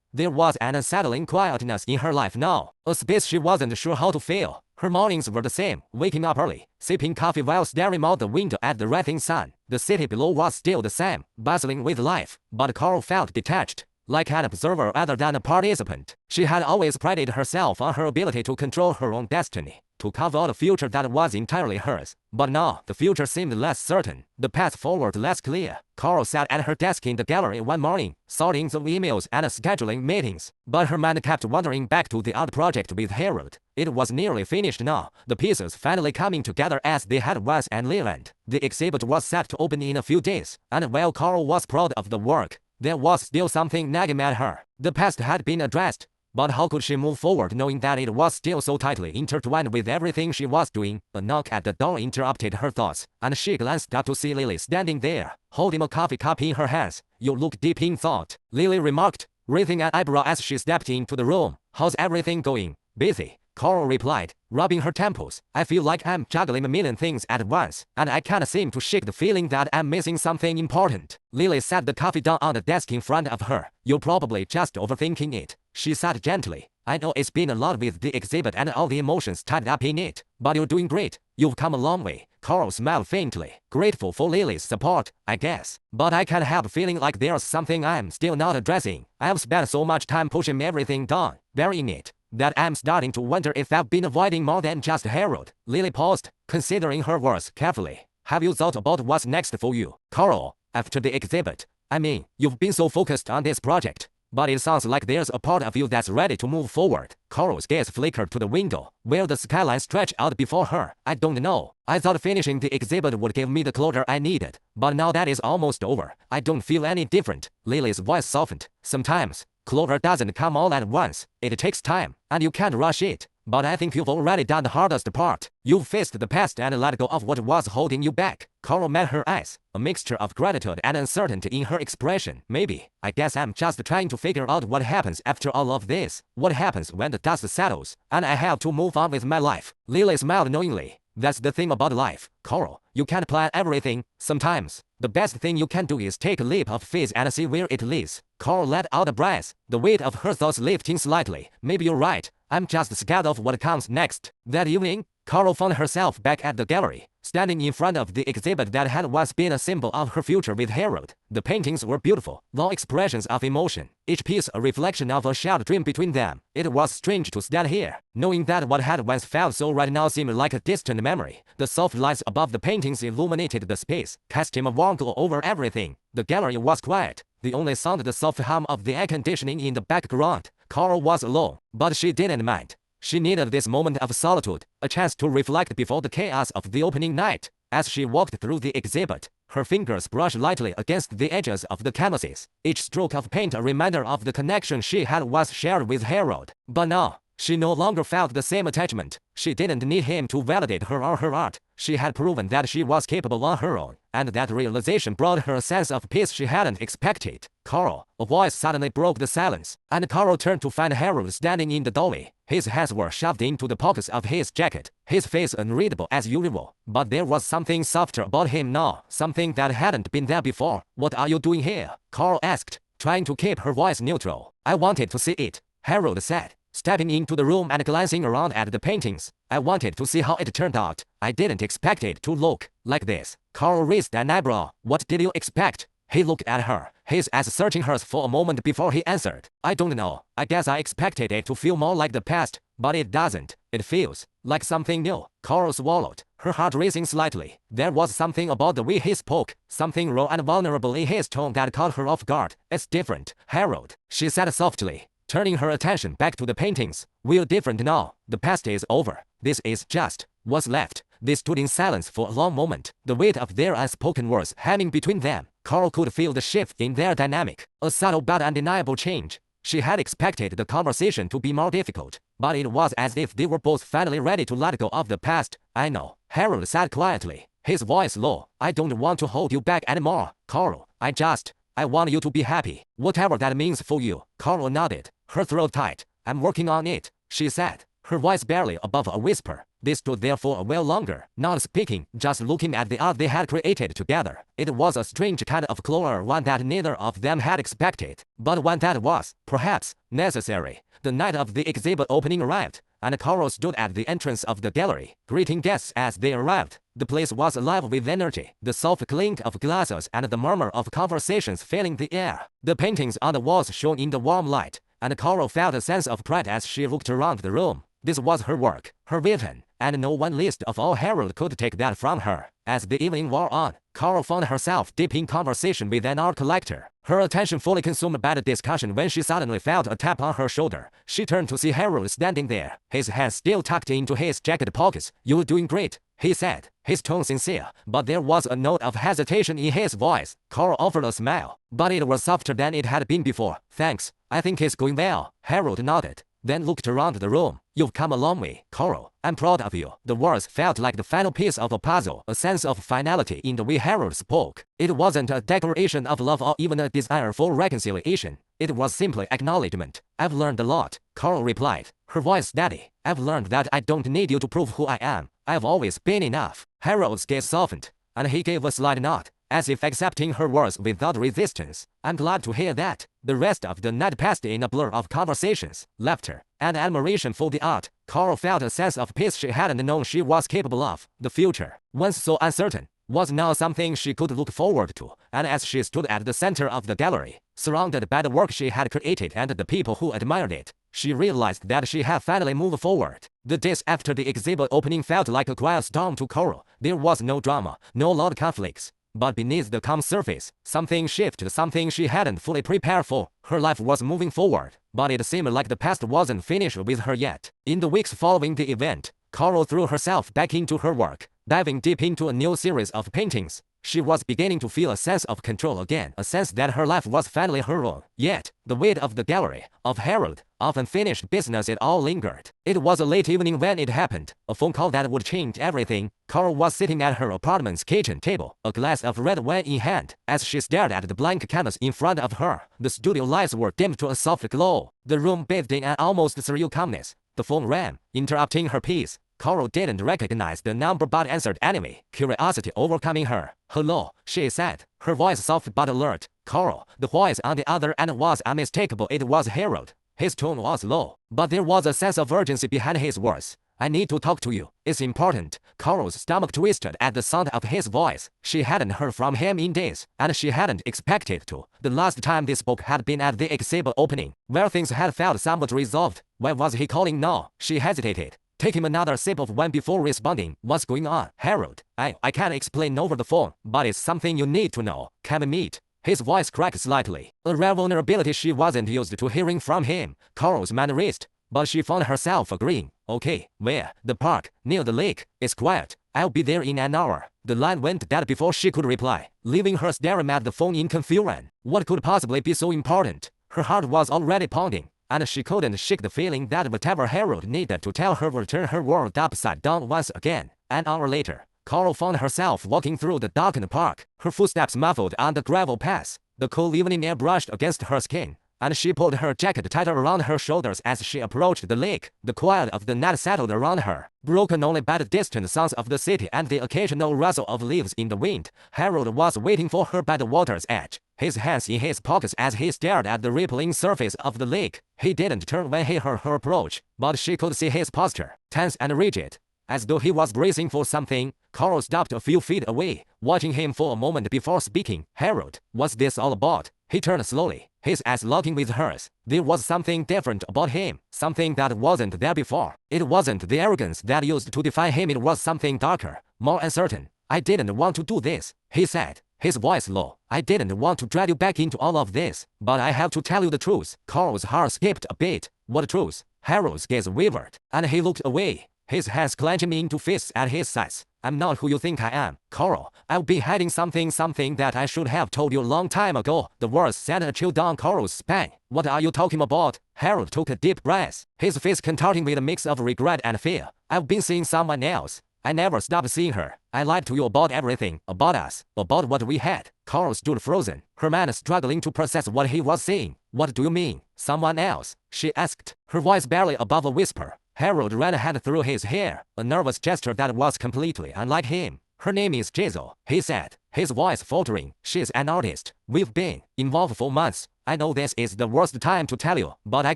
there was an unsettling quietness in her life now, a space she wasn't sure how to fill. Her mornings were the same, waking up early, sipping coffee while staring out the window at the rising sun. The city below was still the same, bustling with life, but Carl felt detached, like an observer rather than a participant. She had always prided herself on her ability to control her own destiny, to carve out a future that was entirely hers. But now, the future seemed less certain, the path forward less clear. Carl sat at her desk in the gallery one morning, sorting through emails and scheduling meetings. But her mind kept wandering back to the art project with Harold. It was nearly finished now, the pieces finally coming together as they had once enlivened. The exhibit was set to open in a few days, and while Carl was proud of the work, there was still something nagging at her. The past had been addressed, but how could she move forward knowing that it was still so tightly intertwined with everything she was doing? A knock at the door interrupted her thoughts, and she glanced up to see Lily standing there, holding a coffee cup in her hands. You look deep in thought, Lily remarked, raising an eyebrow as she stepped into the room. How's everything going? Busy, Coral replied, rubbing her temples. I feel like I'm juggling a million things at once, and I can't seem to shake the feeling that I'm missing something important. Lily set the coffee down on the desk in front of her. You're probably just overthinking it, she said gently. I know it's been a lot with the exhibit and all the emotions tied up in it, but you're doing great. You've come a long way. Coral smiled faintly, grateful for Lily's support, I guess. But I can't help feeling like there's something I'm still not addressing. I've spent so much time pushing everything down, burying it, that I'm starting to wonder if I've been avoiding more than just Harold. Lily paused, considering her words carefully. Have you thought about what's next for you, Coral, after the exhibit? I mean, you've been so focused on this project, but it sounds like there's a part of you that's ready to move forward. Coral's gaze flickered to the window, where the skyline stretched out before her. I don't know. I thought finishing the exhibit would give me the closure I needed, but now that is almost over. I don't feel any different. Lily's voice softened. Sometimes, closure doesn't come all at once. It takes time, and you can't rush it. But I think you've already done the hardest part. You've faced the past and let go of what was holding you back. Coral met her eyes, a mixture of gratitude and uncertainty in her expression. Maybe, I guess I'm just trying to figure out what happens after all of this. What happens when the dust settles, and I have to move on with my life. Lily smiled knowingly. That's the thing about life, Coral. You can't plan everything. Sometimes, the best thing you can do is take a leap of faith and see where it leads. Coral let out a breath, the weight of her thoughts lifting slightly. Maybe you're right. I'm just scared of what comes next. That evening, Coral found herself back at the gallery, standing in front of the exhibit that had once been a symbol of her future with Harold. The paintings were beautiful, raw expressions of emotion, each piece a reflection of a shared dream between them. It was strange to stand here, knowing that what had once felt so right now seemed like a distant memory. The soft lights above the paintings illuminated the space, casting a warm glow over everything. The gallery was quiet, the only sound the soft hum of the air conditioning in the background. Coral was alone, but she didn't mind. She needed this moment of solitude, a chance to reflect before the chaos of the opening night. As she walked through the exhibit, her fingers brushed lightly against the edges of the canvases, each stroke of paint a reminder of the connection she had once shared with Harold. But now, she no longer felt the same attachment. She didn't need him to validate her or her art. She had proven that she was capable on her own, and that realization brought her a sense of peace she hadn't expected. Coral, a voice suddenly broke the silence, and Coral turned to find Harold standing in the doorway. His hands were shoved into the pockets of his jacket, his face unreadable as usual. But there was something softer about him now, something that hadn't been there before. What are you doing here? Coral asked, trying to keep her voice neutral. I wanted to see it, Harold said, stepping into the room and glancing around at the paintings. I wanted to see how it turned out. I didn't expect it to look like this. Coral raised an eyebrow. What did you expect? He looked at her, his eyes searching hers for a moment before he answered. I don't know. I guess I expected it to feel more like the past, but it doesn't. It feels like something new. Coral swallowed, her heart racing slightly. There was something about the way he spoke, something raw and vulnerable in his tone that caught her off guard. It's different, Harold, she said softly, turning her attention back to the paintings. We're different now. The past is over. This is just what's left. They stood in silence for a long moment, the weight of their unspoken words hanging between them. Coral could feel the shift in their dynamic, a subtle but undeniable change. She had expected the conversation to be more difficult, but it was as if they were both finally ready to let go of the past. I know, Harold said quietly, his voice low. I don't want to hold you back anymore, Coral. I want you to be happy, whatever that means for you. Coral nodded, her throat tight. I'm working on it, she said, her voice barely above a whisper. They stood there for a while longer, not speaking, just looking at the art they had created together. It was a strange kind of closure, one that neither of them had expected, but one that was, perhaps, necessary. The night of the exhibit opening arrived, and Coral stood at the entrance of the gallery, greeting guests as they arrived. The place was alive with energy, the soft clink of glasses and the murmur of conversations filling the air. The paintings on the walls shone in the warm light, and Coral felt a sense of pride as she looked around the room. This was her work, her vision, and no one least of all Harold could take that from her. As the evening wore on, Coral found herself deep in conversation with an art collector, her attention fully consumed by the discussion when she suddenly felt a tap on her shoulder. She turned to see Harold standing there, his hands still tucked into his jacket pockets. You're doing great, he said, his tone sincere, but there was a note of hesitation in his voice. Coral offered a smile, but it was softer than it had been before. Thanks, I think it's going well. Harold nodded, then looked around the room. You've come a long way, Coral. I'm proud of you. The words felt like the final piece of a puzzle, a sense of finality in the way Harold spoke. It wasn't a declaration of love or even a desire for reconciliation. It was simply acknowledgement. I've learned a lot, Coral replied, her voice steady. I've learned that I don't need you to prove who I am. I've always been enough. Harold's gaze softened, and he gave a slight nod, as if accepting her words without resistance. I'm glad to hear that. The rest of the night passed in a blur of conversations, laughter, and admiration for the art. Carl felt a sense of peace she hadn't known she was capable of. The future, once so uncertain, was now something she could look forward to, and as she stood at the center of the gallery, surrounded by the work she had created and the people who admired it, she realized that she had finally moved forward. The days after the exhibit opening felt like a quiet storm to Coral. There was no drama, no loud conflicts. But beneath the calm surface, something shifted, something she hadn't fully prepared for. Her life was moving forward, but it seemed like the past wasn't finished with her yet. In the weeks following the event, Coral threw herself back into her work, diving deep into a new series of paintings. She was beginning to feel a sense of control again, a sense that her life was finally her own. Yet, the weight of the gallery, of Harold, of unfinished business, it all lingered. It was a late evening when it happened, a phone call that would change everything. Coral was sitting at her apartment's kitchen table, a glass of red wine in hand. As she stared at the blank canvas in front of her, the studio lights were dimmed to a soft glow. The room bathed in an almost surreal calmness. The phone rang, interrupting her peace. Coral didn't recognize the number but answered anyway, curiosity overcoming her. "Hello," she said, her voice soft but alert. Coral, the voice on the other end was unmistakable. It was Harold. His tone was low, but there was a sense of urgency behind his words. "I need to talk to you. It's important." Coral's stomach twisted at the sound of his voice. She hadn't heard from him in days, and she hadn't expected to. The last time they spoke had been at the exhibit opening, where things had felt somewhat resolved. Why was he calling now? She hesitated, taking another sip of wine before responding. "What's going on, Harold? I can't explain over the phone, but it's something you need to know. Can we meet?" His voice cracked slightly, a rare vulnerability she wasn't used to hearing from him. Coral's manner raised, but she found herself agreeing. "Okay, where?" "The park, near the lake. It's quiet. I'll be there in an hour." The line went dead before she could reply, leaving her staring at the phone in confusion. What could possibly be so important? Her heart was already pounding, and she couldn't shake the feeling that whatever Harold needed to tell her would turn her world upside down once again. An hour later, Coral found herself walking through the darkened park, her footsteps muffled on the gravel paths. The cool evening air brushed against her skin, and she pulled her jacket tighter around her shoulders as she approached the lake. The quiet of the night settled around her, broken only by the distant sounds of the city and the occasional rustle of leaves in the wind. Harold was waiting for her by the water's edge, his hands in his pockets as he stared at the rippling surface of the lake. He didn't turn when he heard her approach, but she could see his posture, tense and rigid, as though he was bracing for something. Coral stopped a few feet away, watching him for a moment before speaking. "Harold, what's this all about?" He turned slowly, his eyes locking with hers. There was something different about him, something that wasn't there before. It wasn't the arrogance that used to define him, it was something darker, more uncertain. "I didn't want to do this," he said, his voice low. "I didn't want to drag you back into all of this, but I have to tell you the truth." Coral's heart skipped a beat. "What truth?" Harold's gaze wavered, and he looked away, his hands clenching into fists at his sides. "I'm not who you think I am, Coral. I've been hiding something that I should have told you a long time ago." The words sent a chill down Coral's spine. "What are you talking about?" Harold took a deep breath, his face contorting with a mix of regret and fear. "I've been seeing someone else. I never stopped seeing her. I lied to you about everything, about us, about what we had." Coral stood frozen, her mind struggling to process what he was saying. "What do you mean, someone else?" she asked, her voice barely above a whisper. Harold ran a hand through his hair, a nervous gesture that was completely unlike him. "Her name is Jazel," he said, his voice faltering. "She's an artist. We've been involved for months. I know this is the worst time to tell you, but I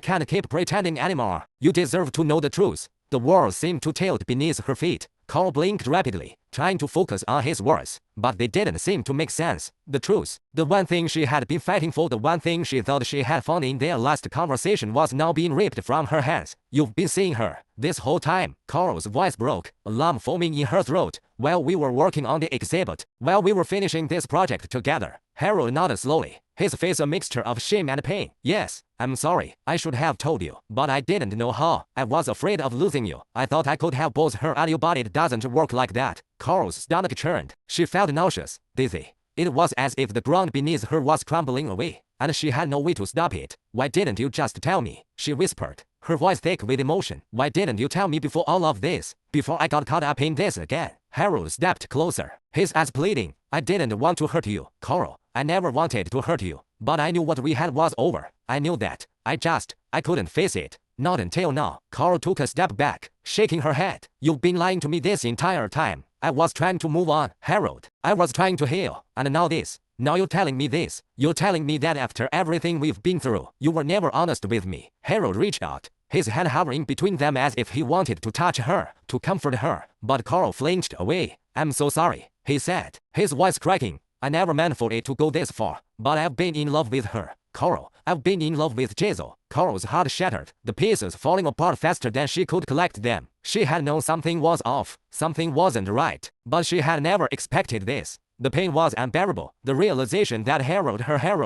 can't keep pretending anymore. You deserve to know the truth." The world seemed to tilt beneath her feet. Coral blinked rapidly, trying to focus on his words, but they didn't seem to make sense. The truth, the one thing she had been fighting for, the one thing she thought she had found in their last conversation, was now being ripped from her hands. "You've been seeing her this whole time." Coral's voice broke, a lump forming in her throat. "While we were working on the exhibit, while we were finishing this project together." Harold nodded slowly, his face a mixture of shame and pain. "Yes, I'm sorry. I should have told you, but I didn't know how. I was afraid of losing you. I thought I could have both her and you, but it doesn't work like that." Coral's stomach churned. She felt nauseous, dizzy. It was as if the ground beneath her was crumbling away, and she had no way to stop it. "Why didn't you just tell me?" she whispered, her voice thick with emotion. "Why didn't you tell me before all of this? Before I got caught up in this again?" Harold stepped closer, his eyes pleading. "I didn't want to hurt you, Coral. I never wanted to hurt you, but I knew what we had was over. I knew that. I couldn't face it." Not until now. Carol took a step back, shaking her head. You've been lying to me this entire time. I was trying to move on, Harold. I was trying to heal. And now this. Now you're telling me this. You're telling me that after everything we've been through, you were never honest with me. Harold reached out, his hand hovering between them as if he wanted to touch her, to comfort her. But Carl flinched away. I'm so sorry, he said, his voice cracking. I never meant for it to go this far, but I've been in love with her. Carl, I've been in love with Jazel. Carl's heart shattered, the pieces falling apart faster than she could collect them. She had known something was off, something wasn't right, but she had never expected this. The pain was unbearable, the realization that Harold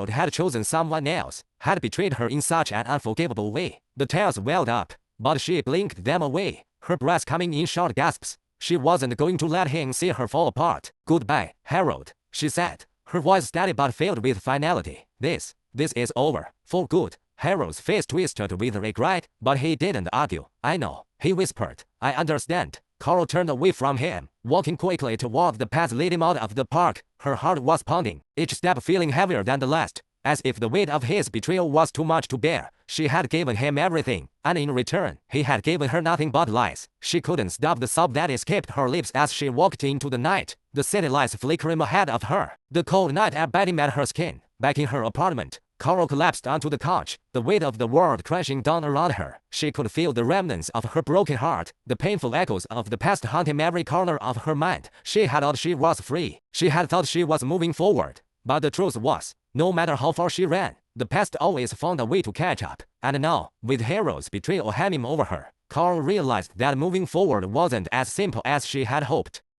had chosen someone else, had betrayed her in such an unforgivable way. The tears welled up, but she blinked them away, her breath coming in short gasps. She wasn't going to let him see her fall apart. Goodbye, Harold, she said, her voice steady but filled with finality. This is over, for good. Harold's face twisted with regret, but he didn't argue. I know, he whispered. I understand. Carol turned away from him, walking quickly toward the path leading out of the park. Her heart was pounding, each step feeling heavier than the last, as if the weight of his betrayal was too much to bear. She had given him everything, and in return, he had given her nothing but lies. She couldn't stop the sob that escaped her lips as she walked into the night, the city lights flickering ahead of her, the cold night air biting at her skin. Back in her apartment, Carol collapsed onto the couch, the weight of the world crashing down around her. She could feel the remnants of her broken heart, the painful echoes of the past haunting every corner of her mind. She had thought she was free. She had thought she was moving forward. But the truth was, no matter how far she ran, the past always found a way to catch up. And now, with Harold's betrayal hanging over her, Carol realized that moving forward wasn't as simple as she had hoped.